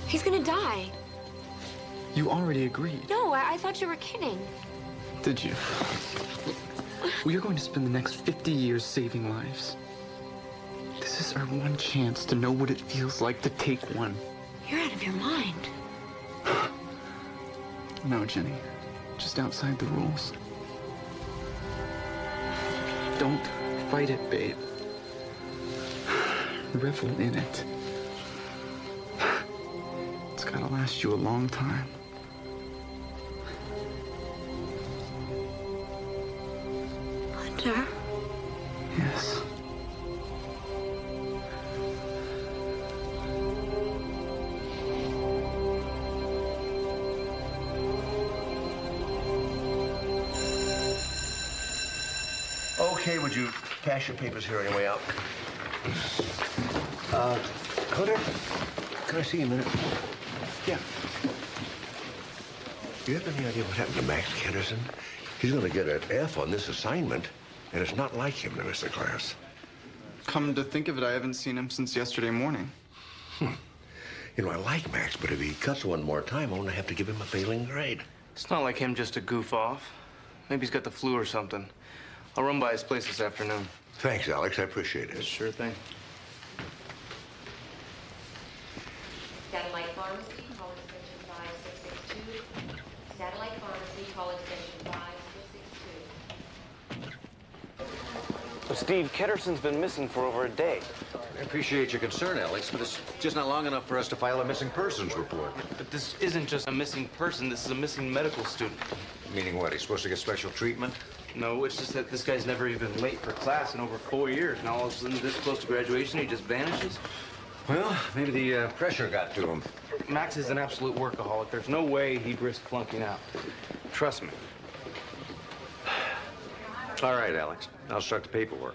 He's gonna die. You already agreed. No, I thought you were kidding. Did you? We are going to spend the next 50 years saving lives. This is our one chance to know what it feels like to take one. You're out of your mind. No, Jenny. Just outside the rules. Don't fight it, babe. Revel in it. It's gotta last you a long time. Hunter? Yes. Okay, would you pass your papers here on your way out? Hunter, can I see you a minute? Yeah. Do you have any idea what happened to Max Ketterson? He's going to get an F on this assignment, and it's not like him to miss the class. Come to think of it, I haven't seen him since yesterday morning. You know, I like Max, but if he cuts one more time, I'm going to have to give him a failing grade. It's not like him just to goof off. Maybe he's got the flu or something. I'll run by his place this afternoon. Thanks, Alex. I appreciate it. Sure thing. Satellite Pharmacy, call extension 5662. Satellite Pharmacy, call extension 5662. Well, Steve, Ketterson's been missing for over a day. I appreciate your concern, Alex, but it's just not long enough for us to file a missing persons report. But this isn't just a missing person. This is a missing medical student. Meaning what? He's supposed to get special treatment? No, it's just that this guy's never even late for class in over 4 years. Now all of a sudden, this close to graduation, he just vanishes. Well, maybe the pressure got to him. Max is an absolute workaholic. There's no way he'd risk flunking out. Trust me. All right, Alex. I'll start the paperwork.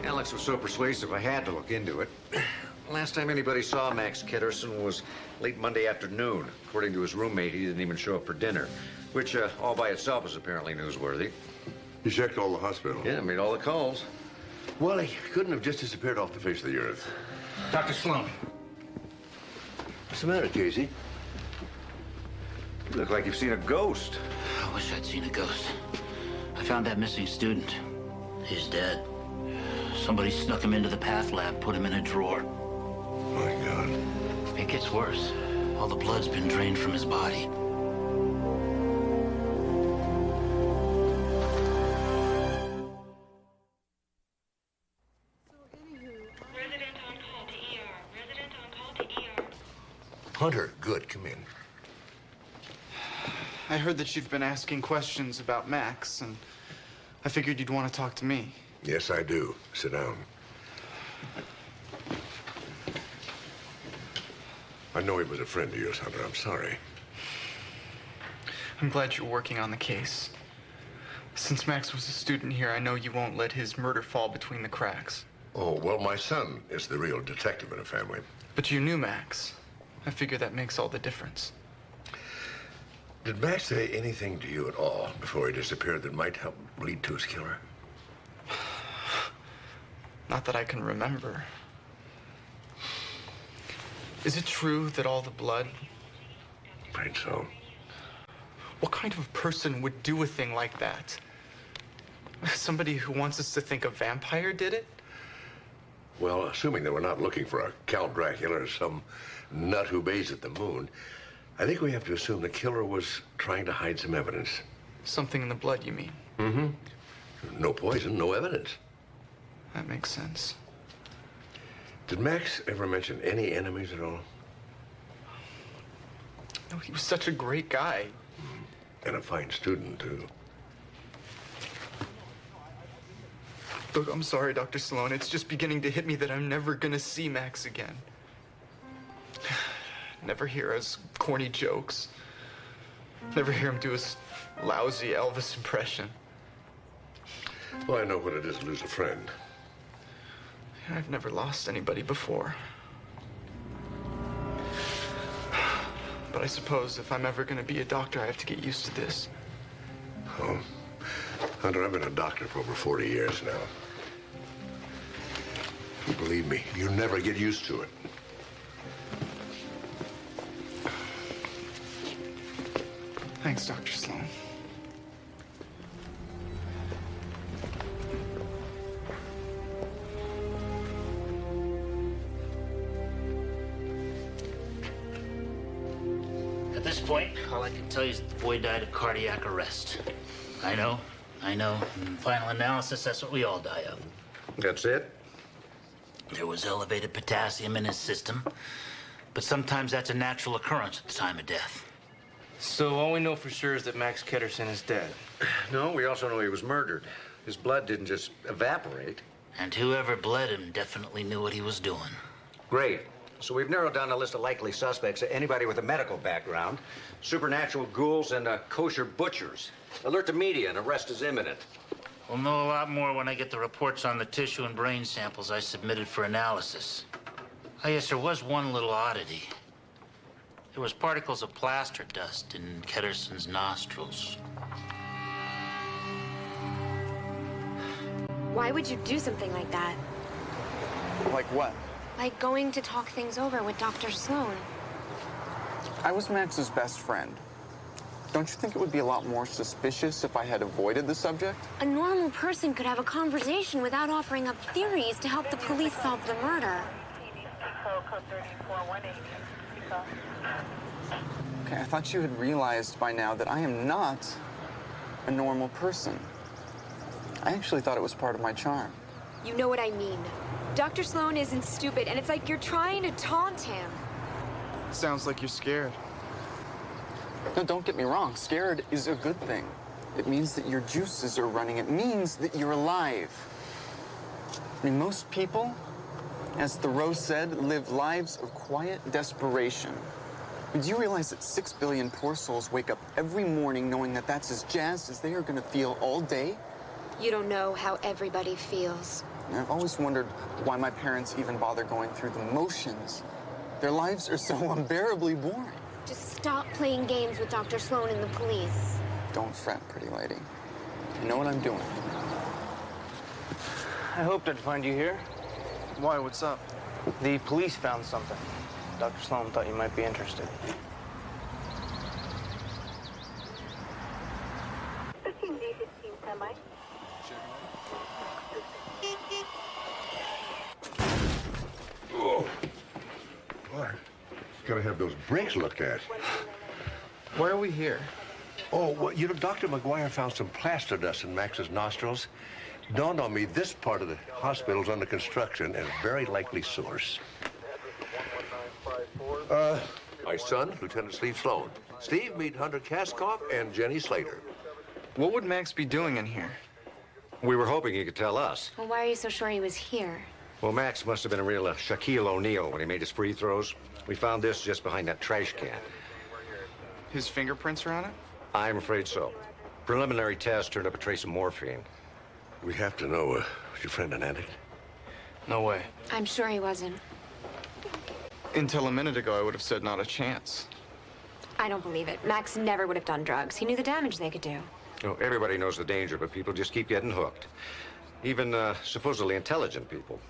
Alex was so persuasive, I had to look into it. Last time anybody saw Max Ketterson was late Monday afternoon. According to his roommate, he didn't even show up for dinner, which all by itself is apparently newsworthy. You checked all the hospitals? Yeah, made all the calls. Well, he couldn't have just disappeared off the face of the earth. Dr. Sloan. What's the matter, Casey? You look like you've seen a ghost. I wish I'd seen a ghost. I found that missing student. He's dead. Somebody snuck him into the path lab, put him in a drawer. My God. It gets worse. All the blood's been drained from his body. Hunter, good. Come in. I heard that you've been asking questions about Max, and I figured you'd want to talk to me. Yes, I do. Sit down. I know he was a friend of yours, Hunter. I'm sorry. I'm glad you're working on the case. Since Max was a student here, I know you won't let his murder fall between the cracks. Oh, well, my son is the real detective in the family. But you knew Max. I figure that makes all the difference. Did Max say anything to you at all before he disappeared that might help lead to his killer? Not that I can remember. Is it true that all the blood? Afraid so. What kind of a person would do a thing like that? Somebody who wants us to think a vampire did it? Well, assuming that we're not looking for a Count Dracula or some nut who bathes at the moon, I think we have to assume the killer was trying to hide some evidence. Something in the blood, you mean? Mm-hmm. No poison, no evidence. That makes sense. Did Max ever mention any enemies at all? No, he was such a great guy. And a fine student, too. Look, I'm sorry, Dr. Sloan. It's just beginning to hit me that I'm never gonna see Max again. Never hear his corny jokes. Never hear him do his lousy Elvis impression. Well, I know what it is to lose a friend. I've never lost anybody before. But I suppose if I'm ever gonna be a doctor, I have to get used to this. Oh, Hunter, I've been a doctor for over 40 years now. Believe me, you never get used to it. Thanks, Dr. Sloan. At this point, all I can tell you is the boy died of cardiac arrest. I know. In final analysis, that's what we all die of. That's it? There was elevated potassium in his system, but sometimes that's a natural occurrence at the time of death. So all we know for sure is that Max Ketterson is dead. No, we also know he was murdered. His blood didn't just evaporate. And whoever bled him definitely knew what he was doing. Great. So we've narrowed down a list of likely suspects. Anybody with a medical background, supernatural ghouls, and kosher butchers. Alert the media and arrest is imminent. We'll know a lot more when I get the reports on the tissue and brain samples I submitted for analysis. Oh, yes, there was one little oddity. There was particles of plaster dust in Ketterson's nostrils. Why would you do something like that? Like what? Like going to talk things over with Dr. Sloan. I was Max's best friend. Don't you think it would be a lot more suspicious if I had avoided the subject? A normal person could have a conversation without offering up theories to help the police solve the murder. Okay, I thought you had realized by now that I am not a normal person. I actually thought it was part of my charm. You know what I mean. Dr. Sloan isn't stupid, and it's like you're trying to taunt him. Sounds like you're scared. No, don't get me wrong. Scared is a good thing. It means that your juices are running. It means that you're alive. I mean, most people, as Thoreau said, live lives of quiet desperation. Do you realize that 6 billion poor souls wake up every morning knowing that that's as jazzed as they are going to feel all day? You don't know how everybody feels. And I've always wondered why my parents even bother going through the motions. Their lives are so unbearably boring. Just stop playing games with Dr. Sloan and the police. Don't fret, pretty lady. I know what I'm doing. I hoped I'd find you here. Why? What's up? The police found something. Dr. Sloan thought you might be interested. Oh. Boy, gotta have those brakes looked at. Why are we here? Oh, well, you know, Dr. McGuire found some plaster dust in Max's nostrils. Dawned on me this part of the hospital's under construction and a very likely source. My son, Lieutenant Steve Sloan. Steve, meet Hunter Kaskoff and Jenny Slater. What would Max be doing in here? We were hoping he could tell us. Well, why are you so sure he was here? Well, Max must have been a real Shaquille O'Neal when he made his free throws. We found this just behind that trash can. His fingerprints are on it? I'm afraid so. Preliminary test turned up a trace of morphine. We have to know, was your friend an addict? No way. I'm sure he wasn't. Until a minute ago, I would have said not a chance. I don't believe it. Max never would have done drugs. He knew the damage they could do. You know, everybody knows the danger, but people just keep getting hooked. Even supposedly intelligent people.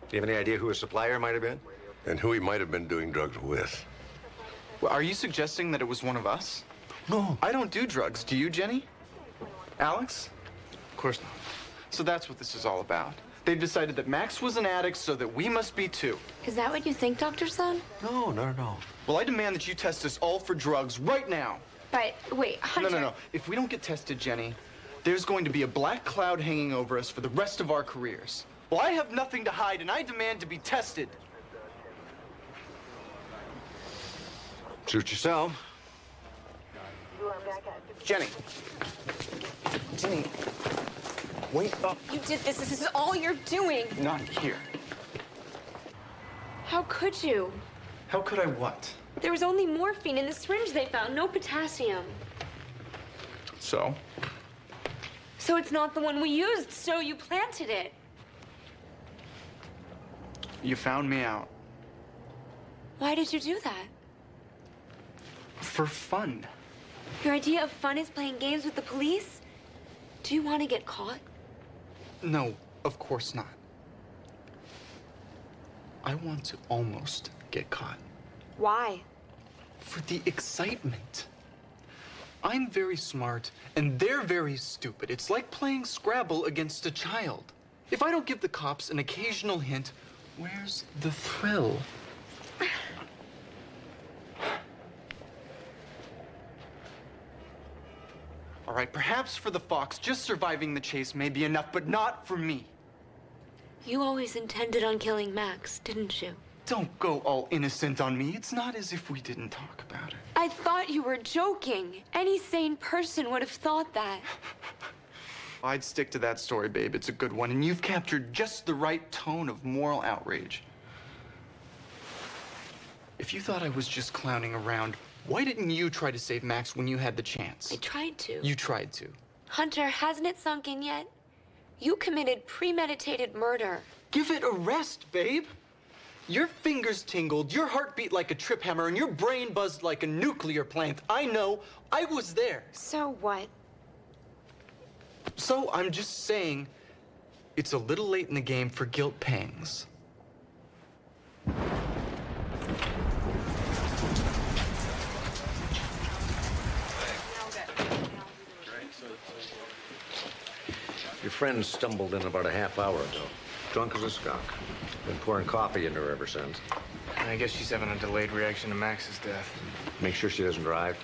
Do you have any idea who his supplier might have been? And who he might have been doing drugs with. Well, are you suggesting that it was one of us? No. I don't do drugs. Do you, Jenny? Alex? Of course not. So that's what this is all about. They've decided that Max was an addict, so that we must be too. Is that what you think, Dr. Sloan? No, no. Well, I demand that you test us all for drugs right now. But wait, Hunter... No. If we don't get tested, Jenny, there's going to be a black cloud hanging over us for the rest of our careers. Well, I have nothing to hide, and I demand to be tested. Suit yourself. Jenny, wait up. You did this. This is all you're doing. Not here. How could you? How could I what? There was only morphine in the syringe they found, no potassium. So? So it's not the one we used, so you planted it. You found me out. Why did you do that? For fun. Your idea of fun is playing games with the police? Do you want to get caught? No, of course not. I want to almost get caught. Why? For the excitement. I'm very smart, and they're very stupid. It's like playing Scrabble against a child. If I don't give the cops an occasional hint, where's the thrill? All right, perhaps for the fox, just surviving the chase may be enough, but not for me. You always intended on killing Max, didn't you? Don't go all innocent on me. It's not as if we didn't talk about it. I thought you were joking. Any sane person would have thought that. I'd stick to that story, babe. It's a good one, and you've captured just the right tone of moral outrage. If you thought I was just clowning around, why didn't you try to save Max when you had the chance? I tried to. You tried to. Hunter, hasn't it sunk in yet? You committed premeditated murder. Give it a rest, babe. Your fingers tingled, your heart beat like a trip hammer, and your brain buzzed like a nuclear plant. I know. I was there. So what? So I'm just saying, it's a little late in the game for guilt pangs. Your friend stumbled in about a half hour ago. Drunk as a skunk. Been pouring coffee into her ever since. I guess she's having a delayed reaction to Max's death. Make sure she doesn't drive.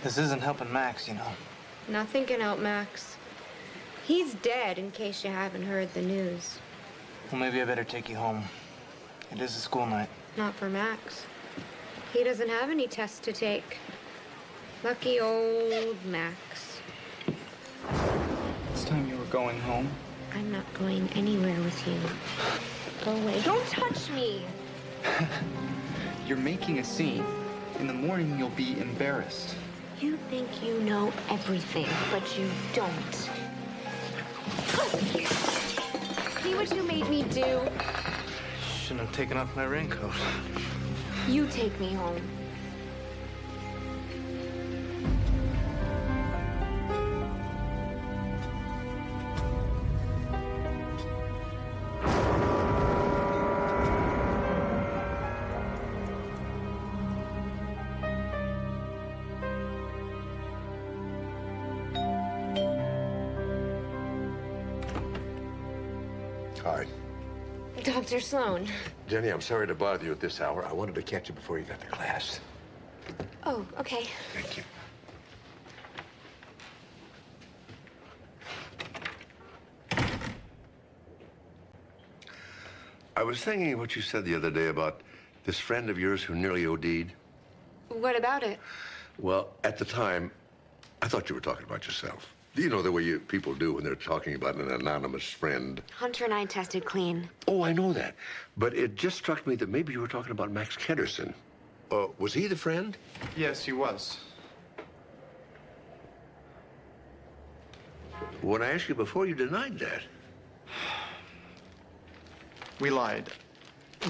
This isn't helping Max, you know. Nothing can help Max. He's dead, in case you haven't heard the news. Well, maybe I better take you home. It is a school night. Not for Max. He doesn't have any tests to take. Lucky old Max. It's time you were going home. I'm not going anywhere with you. Go away. Don't touch me! You're making a scene. In the morning, you'll be embarrassed. You think you know everything, but you don't. See what you made me do? Shouldn't have taken off my raincoat. You take me home. Hi. Dr. Sloan. Jenny, I'm sorry to bother you at this hour. I wanted to catch you before you got to class. Oh, okay. Thank you. I was thinking what you said the other day about this friend of yours who nearly OD'd. What about it? Well, at the time, I thought you were talking about yourself. You know the way people do when they're talking about an anonymous friend. Hunter and I tested clean. Oh, I know that. But it just struck me that maybe you were talking about Max Ketterson. Was he the friend? Yes, he was. When I asked you before, you denied that. We lied.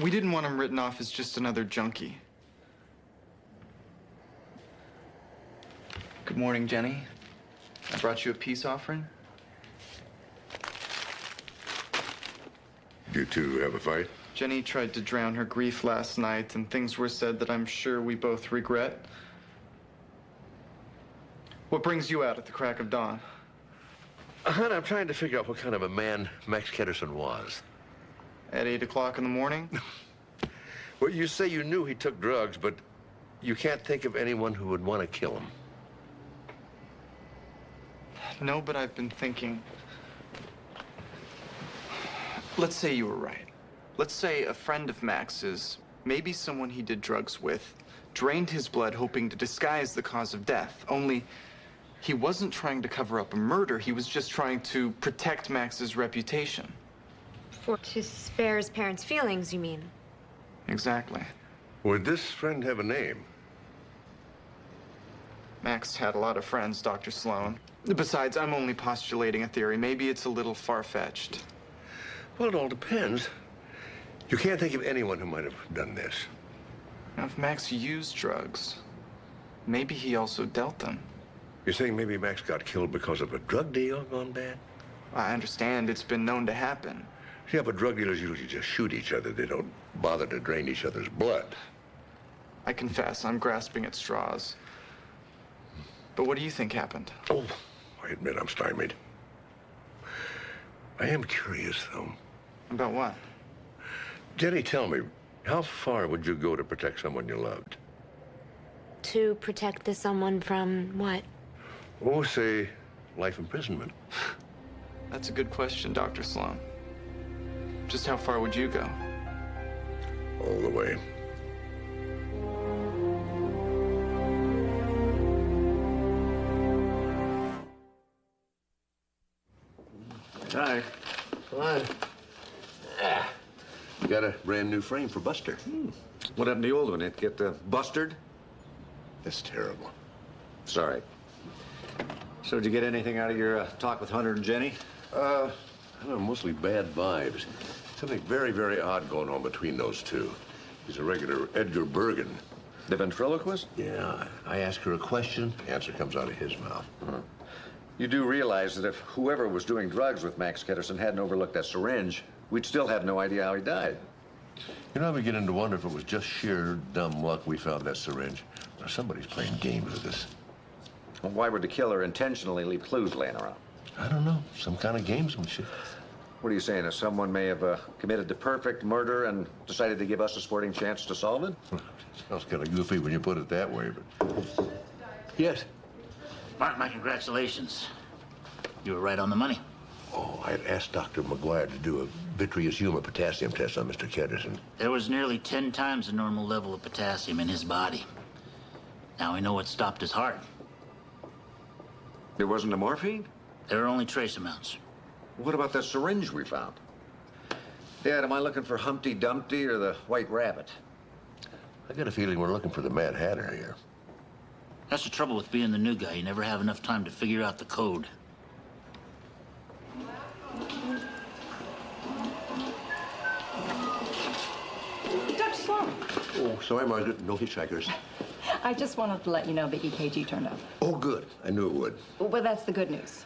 We didn't want him written off as just another junkie. Good morning, Jenny. I brought you a peace offering. You two have a fight? Jenny tried to drown her grief last night, and things were said that I'm sure we both regret. What brings you out at the crack of dawn? Hon, I'm trying to figure out what kind of a man Max Ketterson was. At 8 o'clock in the morning? Well, you say you knew he took drugs, but you can't think of anyone who would want to kill him. No, but I've been thinking. Let's say you were right. Let's say a friend of Max's, maybe someone he did drugs with, drained his blood hoping to disguise the cause of death. Only he wasn't trying to cover up a murder. He was just trying to protect Max's reputation. To spare his parents' feelings, you mean? Exactly. Would this friend have a name? Max had a lot of friends, Dr. Sloan. Besides, I'm only postulating a theory. Maybe it's a little far-fetched. Well, it all depends. You can't think of anyone who might have done this. Now, if Max used drugs, maybe he also dealt them. You're saying maybe Max got killed because of a drug deal gone bad? I understand it's been known to happen. Yeah, but drug dealers usually just shoot each other. They don't bother to drain each other's blood. I confess, I'm grasping at straws. But what do you think happened? Oh, I admit I'm stymied. I am curious, though. About what? Jenny, tell me, how far would you go to protect someone you loved? To protect the someone from what? Oh, say, life imprisonment. That's a good question, Dr. Sloan. Just how far would you go? All the way. Hi. Hi. You got a brand new frame for Buster. What happened to the old one? It get busted? That's terrible. Sorry. So did you get anything out of your talk with Hunter and Jenny? I don't know, mostly bad vibes. Something very, very odd going on between those two. He's a regular Edgar Bergen. The ventriloquist? Yeah. I ask her a question, the answer comes out of his mouth. You do realize that if whoever was doing drugs with Max Kitterson hadn't overlooked that syringe, we'd still have no idea how he died. You know, I'm beginning to wonder if it was just sheer dumb luck we found that syringe, or somebody's playing games with us. Well, why would the killer intentionally leave clues laying around? I don't know. Some kind of gamesmanship. What are you saying? That someone may have committed the perfect murder and decided to give us a sporting chance to solve it? Sounds kind of goofy when you put it that way, but... Yes? Mark, my congratulations. You were right on the money. Oh, I had asked Dr. McGuire to do a vitreous human potassium test on Mr. Ketterson. There was nearly 10 times the normal level of potassium in his body. Now we know what stopped his heart. There wasn't a morphine? There are only trace amounts. What about that syringe we found? Dad, am I looking for Humpty Dumpty or the White Rabbit? I got a feeling we're looking for the Mad Hatter here. That's the trouble with being the new guy. You never have enough time to figure out the code. Dr. Sloan, Oh, sorry, Margaret. No hitchhikers. I just wanted to let you know the EKG turned up. Oh, good. I knew it would. Well, that's the good news.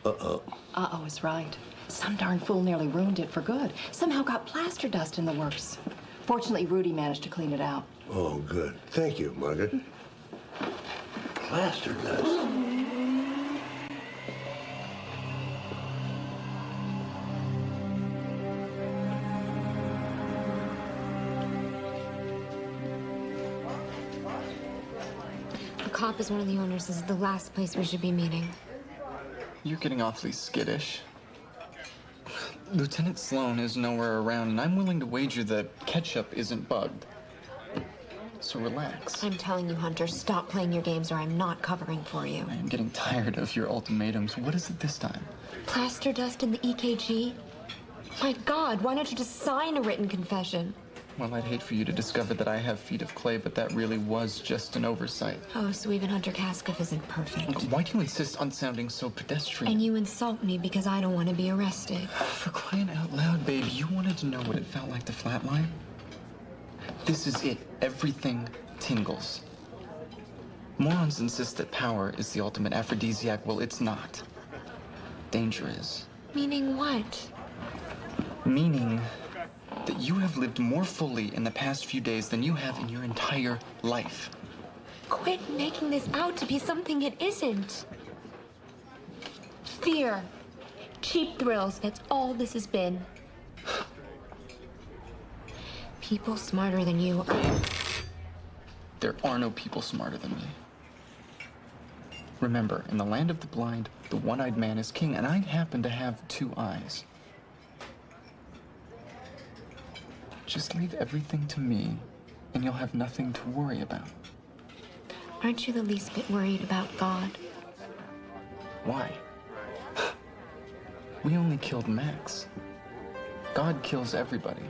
Uh-oh. Uh-oh is right. Some darn fool nearly ruined it for good. Somehow got plaster dust in the works. Fortunately, Rudy managed to clean it out. Oh, good. Thank you, Margaret. Plaster dust. The cop is one of the owners. This is the last place we should be meeting. You're getting awfully skittish. Lieutenant Sloan is nowhere around, and I'm willing to wager that ketchup isn't bugged. So relax. I'm telling you, Hunter, stop playing your games or I'm not covering for you. I am getting tired of your ultimatums. What is it this time? Plaster dust in the EKG? My God, why don't you just sign a written confession? Well, I'd hate for you to discover that I have feet of clay, but that really was just an oversight. Oh, so even Hunter Kaskoff isn't perfect. Look, why do you insist on sounding so pedestrian? And you insult me because I don't want to be arrested. For crying out loud, babe, you wanted to know what it felt like to flatline? This is it. Everything tingles. Morons insist that power is the ultimate aphrodisiac. Well, it's not. Danger is. Meaning what? Meaning that you have lived more fully in the past few days than you have in your entire life. Quit making this out to be something it isn't. Fear. Cheap thrills. That's all this has been. People smarter than you are. There are no people smarter than me. Remember, in the land of the blind, the one-eyed man is king, and I happen to have two eyes. Just leave everything to me, and you'll have nothing to worry about. Aren't you the least bit worried about God? Why? We only killed Max. God kills everybody.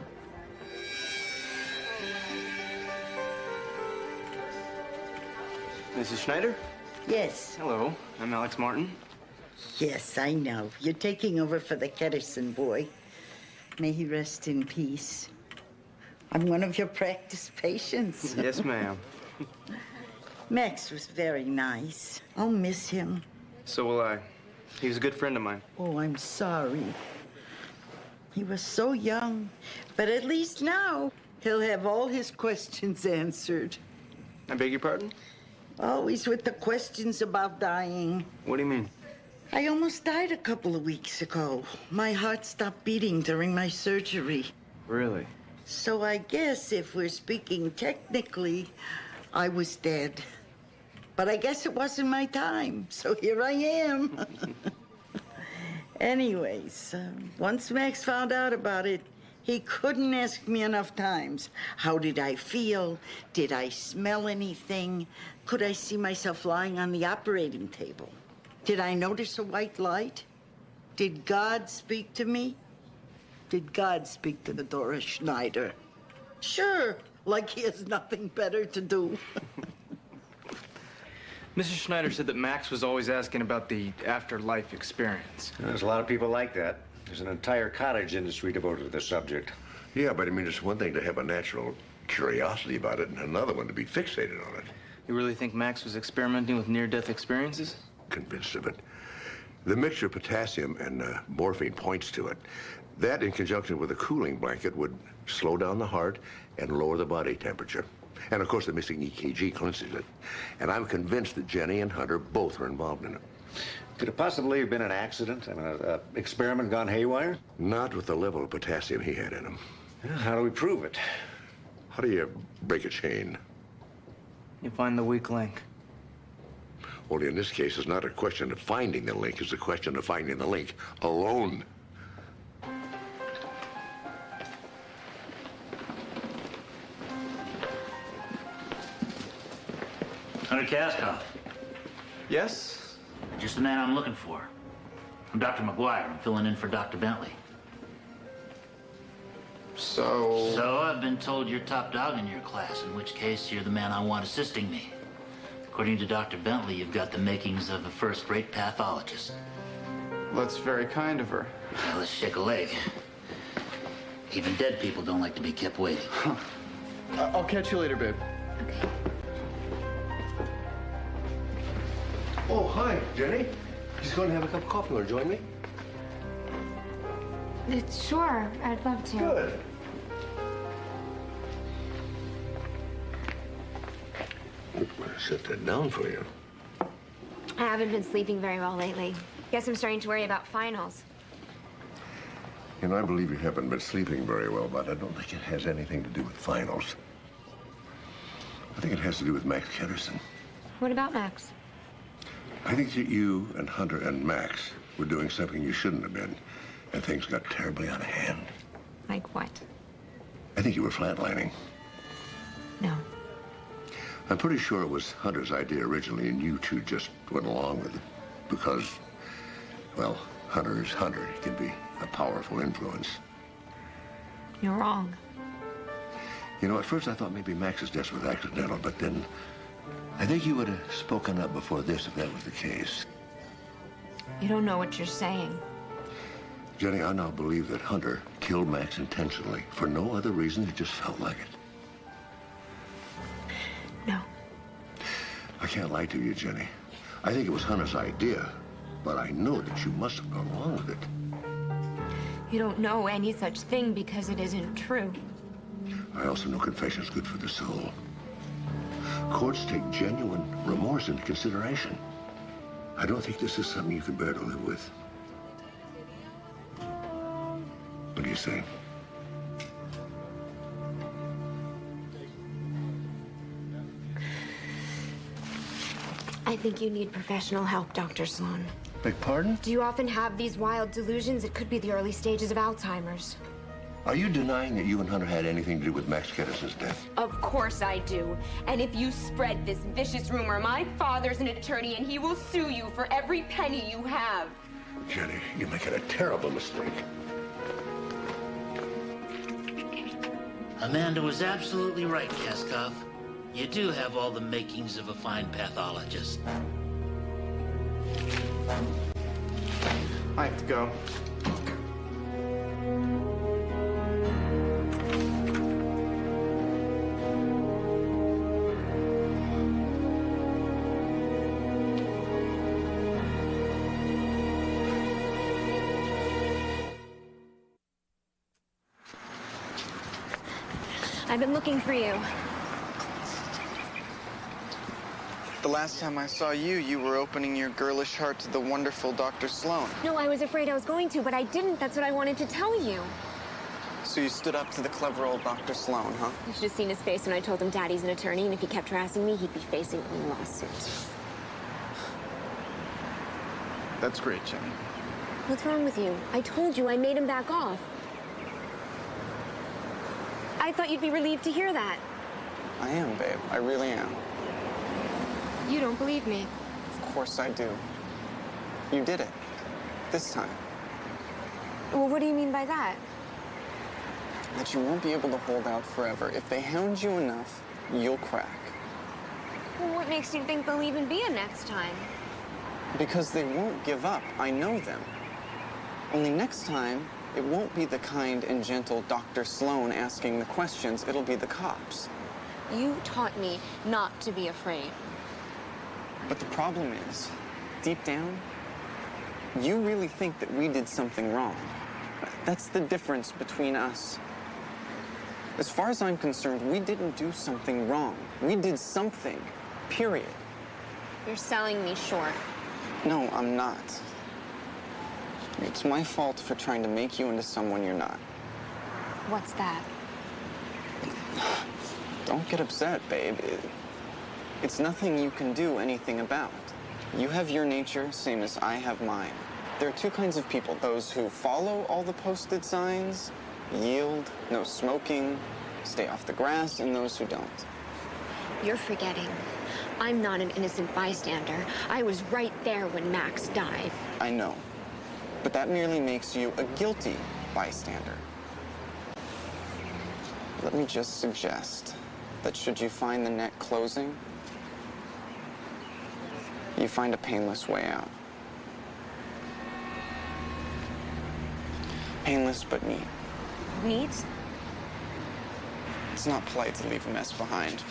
Mrs. Schneider? Yes. Hello, I'm Alex Martin. Yes, I know. You're taking over for the Ketterson boy. May he rest in peace. I'm one of your practice patients. Yes, ma'am. Max was very nice. I'll miss him. So will I. He was a good friend of mine. Oh, I'm sorry. He was so young, but at least now he'll have all his questions answered. I beg your pardon? Always with the questions about dying. What do you mean? I almost died a couple of weeks ago. My heart stopped beating during my surgery. Really? So I guess if we're speaking technically, I was dead. But I guess it wasn't my time, so here I am. Anyways, once Max found out about it, he couldn't ask me enough times. How did I feel? Did I smell anything? Could I see myself lying on the operating table? Did I notice a white light? Did God speak to me? Did God speak to the Doris Schneider? Sure, like he has nothing better to do. Mrs. Schneider said that Max was always asking about the afterlife experience. There's a lot of people like that. There's an entire cottage industry devoted to the subject. Yeah, but I mean, it's one thing to have a natural curiosity about it and another one to be fixated on it. You really think Max was experimenting with near-death experiences? Convinced of it. The mixture of potassium and morphine points to it. That, in conjunction with a cooling blanket, would slow down the heart and lower the body temperature. And, of course, the missing EKG clinches it. And I'm convinced that Jenny and Hunter both are involved in it. Could it possibly have been an accident? I mean, an experiment gone haywire? Not with the level of potassium he had in him. Yeah, how do we prove it? How do you break a chain? You find the weak link. Only in this case, it's not a question of finding the link. It's a question of finding the link alone. Hunter Kaskoff. Yes? Just the man I'm looking for. I'm Dr. McGuire. I'm filling in for Dr. Bentley. So I've been told you're top dog in your class, in which case you're the man I want assisting me. According to Dr. Bentley, you've got the makings of a first-rate pathologist. That's very kind of her. Well, let's shake a leg. Even dead people don't like to be kept waiting. I'll catch you later, babe. Oh, hi, Jenny. Just going to have a cup of coffee. Want to join me? Sure, I'd love to. Good. I'm going to set that down for you. I haven't been sleeping very well lately. Guess I'm starting to worry about finals. You know, I believe you haven't been sleeping very well, but I don't think it has anything to do with finals. I think it has to do with Max Ketterson. What about Max? I think that you and Hunter and Max were doing something you shouldn't have been, and things got terribly out of hand. Like what? I think you were flatlining. No. I'm pretty sure it was Hunter's idea originally, and you two just went along with it. Because, well, Hunter is Hunter. He can be a powerful influence. You're wrong. You know, at first I thought maybe Max's death was accidental, but then I think you would have spoken up before this if that was the case. You don't know what you're saying. Jenny, I now believe that Hunter killed Max intentionally for no other reason. He just felt like it. No. I can't lie to you, Jenny. I think it was Hunter's idea, but I know that you must have gone along with it. You don't know any such thing because it isn't true. I also know confession's good for the soul. Courts take genuine remorse into consideration. I don't think this is something you can bear to live with. What do you say? I think you need professional help, Dr. Sloan. Beg pardon? Do you often have these wild delusions? It could be the early stages of Alzheimer's. Are you denying that you and Hunter had anything to do with Max Ketterson's death? Of course I do. And if you spread this vicious rumor, my father's an attorney and he will sue you for every penny you have. Jenny, you're making a terrible mistake. Amanda was absolutely right, Kaskoff. You do have all the makings of a fine pathologist. I have to go. I've been looking for you. The last time I saw you, you were opening your girlish heart to the wonderful Dr. Sloan. No, I was afraid I was going to, but I didn't. That's what I wanted to tell you. So you stood up to the clever old Dr. Sloan, huh? You should have seen his face when I told him Daddy's an attorney, and if he kept harassing me, he'd be facing a lawsuit. That's great, Jenny. What's wrong with you? I told you I made him back off. I thought you'd be relieved to hear that. I am, babe. I really am. You don't believe me. Of course I do. You did it. This time. Well, what do you mean by that? That you won't be able to hold out forever. If they hound you enough, you'll crack. Well, what makes you think they'll even be a next time? Because they won't give up. I know them. Only next time, it won't be the kind and gentle Dr. Sloan asking the questions. It'll be the cops. You taught me not to be afraid. But the problem is, deep down, you really think that we did something wrong. That's the difference between us. As far as I'm concerned, we didn't do something wrong. We did something, period. You're selling me short. No, I'm not. It's my fault for trying to make you into someone you're not. What's that? Don't get upset, babe. It's nothing you can do anything about. You have your nature, same as I have mine. There are two kinds of people. Those who follow all the posted signs, yield, no smoking, stay off the grass, and those who don't. You're forgetting. I'm not an innocent bystander. I was right there when Max died. I know. But that merely makes you a guilty bystander. Let me just suggest that should you find the net closing, you find a painless way out. Painless but neat. Neat? It's not polite to leave a mess behind.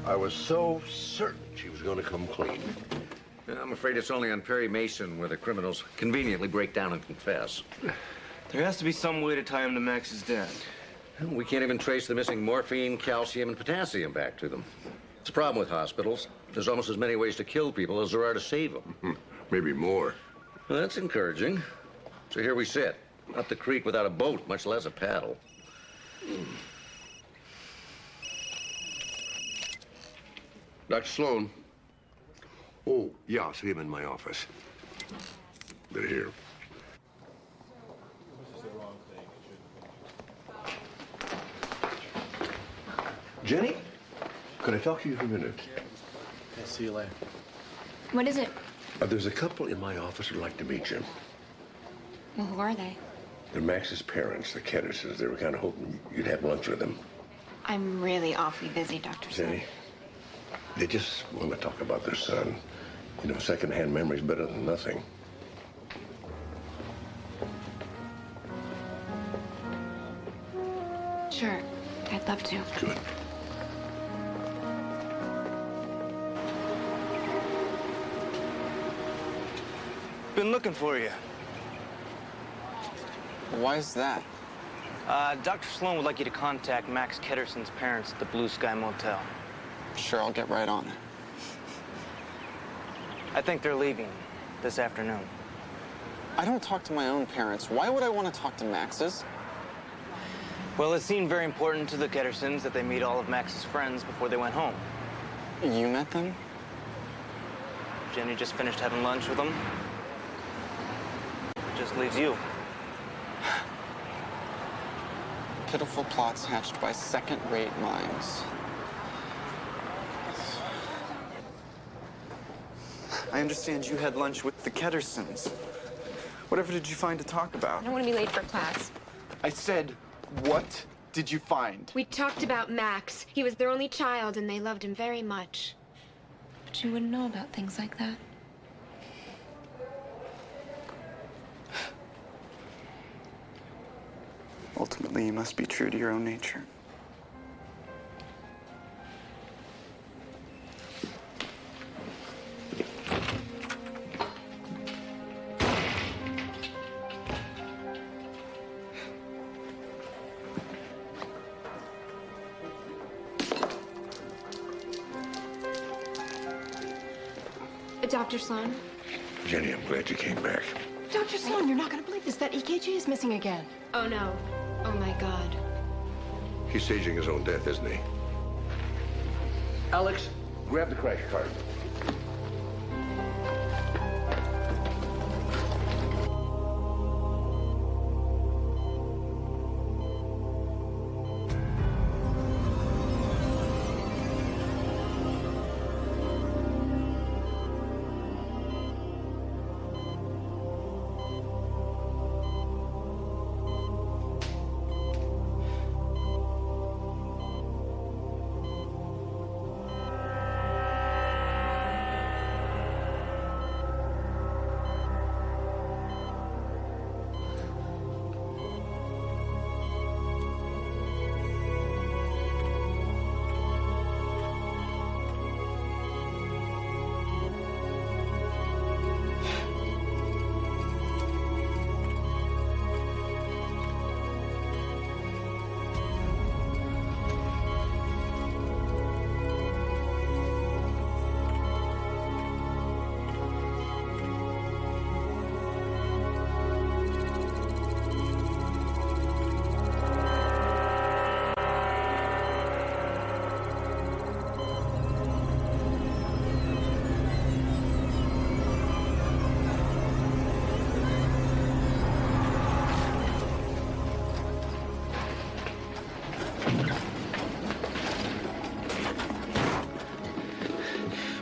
I was so certain she was going to come clean. I'm afraid it's only on Perry Mason where the criminals conveniently break down and confess. There has to be some way to tie him to Max's death. We can't even trace the missing morphine, calcium, and potassium back to them. It's a problem with hospitals. There's almost as many ways to kill people as there are to save them. Maybe more. Well, that's encouraging. So here we sit, up the creek without a boat, much less a paddle. Dr. Sloan. Oh, yeah, I'll see him in my office. They're here. Jenny, could I talk to you for a minute? I'll see you later. What is it? There's a couple in my office who'd like to meet you. Well, who are they? They're Max's parents, the Kettersons. They were kind of hoping you'd have lunch with them. I'm really awfully busy, Dr. Sloan. Jenny, they just want to talk about their son. You know, secondhand memory's better than nothing. Sure, I'd love to. Good. Been looking for you. Why is that? Dr. Sloan would like you to contact Max Ketterson's parents at the Blue Sky Motel. Sure, I'll get right on it. I think they're leaving this afternoon. I don't talk to my own parents. Why would I want to talk to Max's? Well, it seemed very important to the Kettersons that they meet all of Max's friends before they went home. You met them? Jenny just finished having lunch with them. It just leaves you. Pitiful plots hatched by second-rate minds. I understand you had lunch with the Kettersons. Whatever did you find to talk I about? don't want to be late for class. I said, what did you find? We talked about Max. He was their only child, and they loved him very much. But you wouldn't know about things like that. Ultimately, you must be true to your own nature. Dr. Sloan? Jenny, I'm glad you came back. Dr. Sloan, you're not going to believe this. That EKG is missing again. Oh, no. Oh, my God. He's staging his own death, isn't he? Alex, grab the crash cart.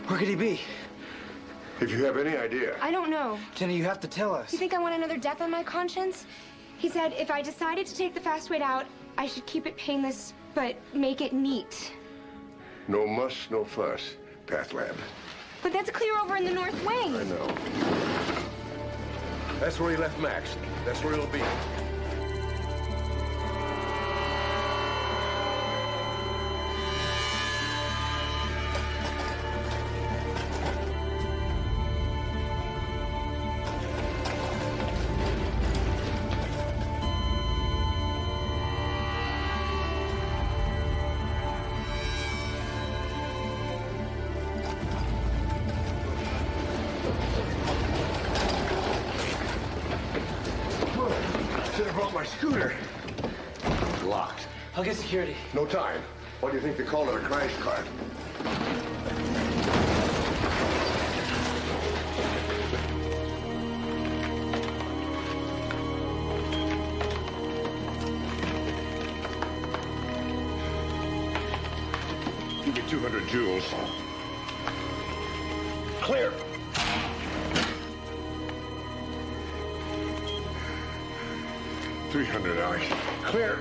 Where could he be? If you have any idea. I don't know. Jenny, you have to tell us. You think I want another death on my conscience? He said if I decided to take the fast way out, I should keep it painless, but make it neat. No muss, no fuss, Pathlab. But that's clear over in the north wing. I know. That's where he left Max. That's where he'll be. Should have brought my scooter. It's locked. I'll get security. No time. What do you think they call it, a crash cart? Give me 200 joules. Clear. $300, Alex. Clear.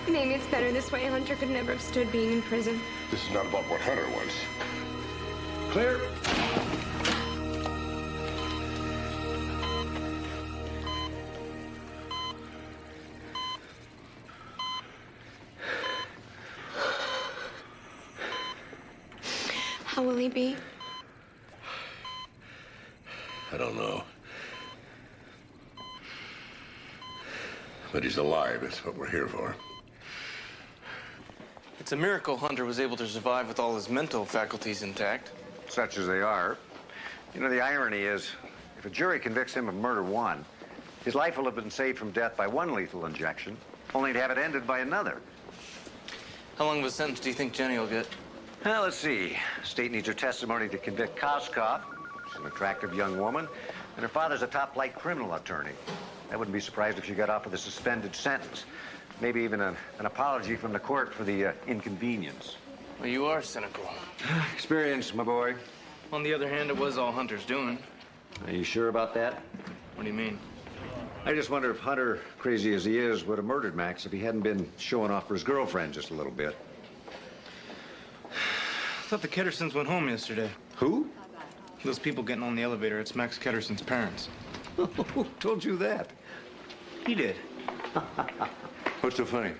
Maybe it's better this way. Hunter could never have stood being in prison. This is not about what Hunter wants. Clear. How will he be? I don't know. But he's alive. That's what we're here for. It's a miracle Hunter was able to survive with all his mental faculties intact. Such as they are. You know, the irony is, if a jury convicts him of murder one, his life will have been saved from death by one lethal injection, only to have it ended by another. How long of a sentence do you think Jenny will get? Well, let's see. State needs her testimony to convict Koskov. She's an attractive young woman, and her father's a top-flight criminal attorney. I wouldn't be surprised if she got off with a suspended sentence. Maybe even an apology from the court for the inconvenience. Well, you are cynical. Experience, my boy. On the other hand, it was all Hunter's doing. Are you sure about that? What do you mean? I just wonder if Hunter, crazy as he is, would have murdered Max if he hadn't been showing off for his girlfriend just a little bit. I thought the Kettersons went home yesterday. Who? Those people getting on the elevator. It's Max Ketterson's parents. Who told you that? He did. What's so funny?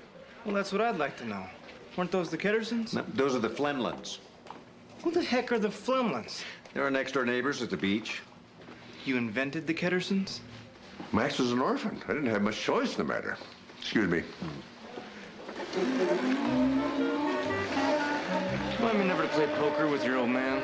Well, that's what I'd like to know. Weren't those the Kettersons? No, those are the Flemlins. Who the heck are the Flemlins? They're our next-door neighbors at the beach. You invented the Kettersons? Max was an orphan. I didn't have much choice in the matter. Excuse me. Remind me never to play poker with your old man.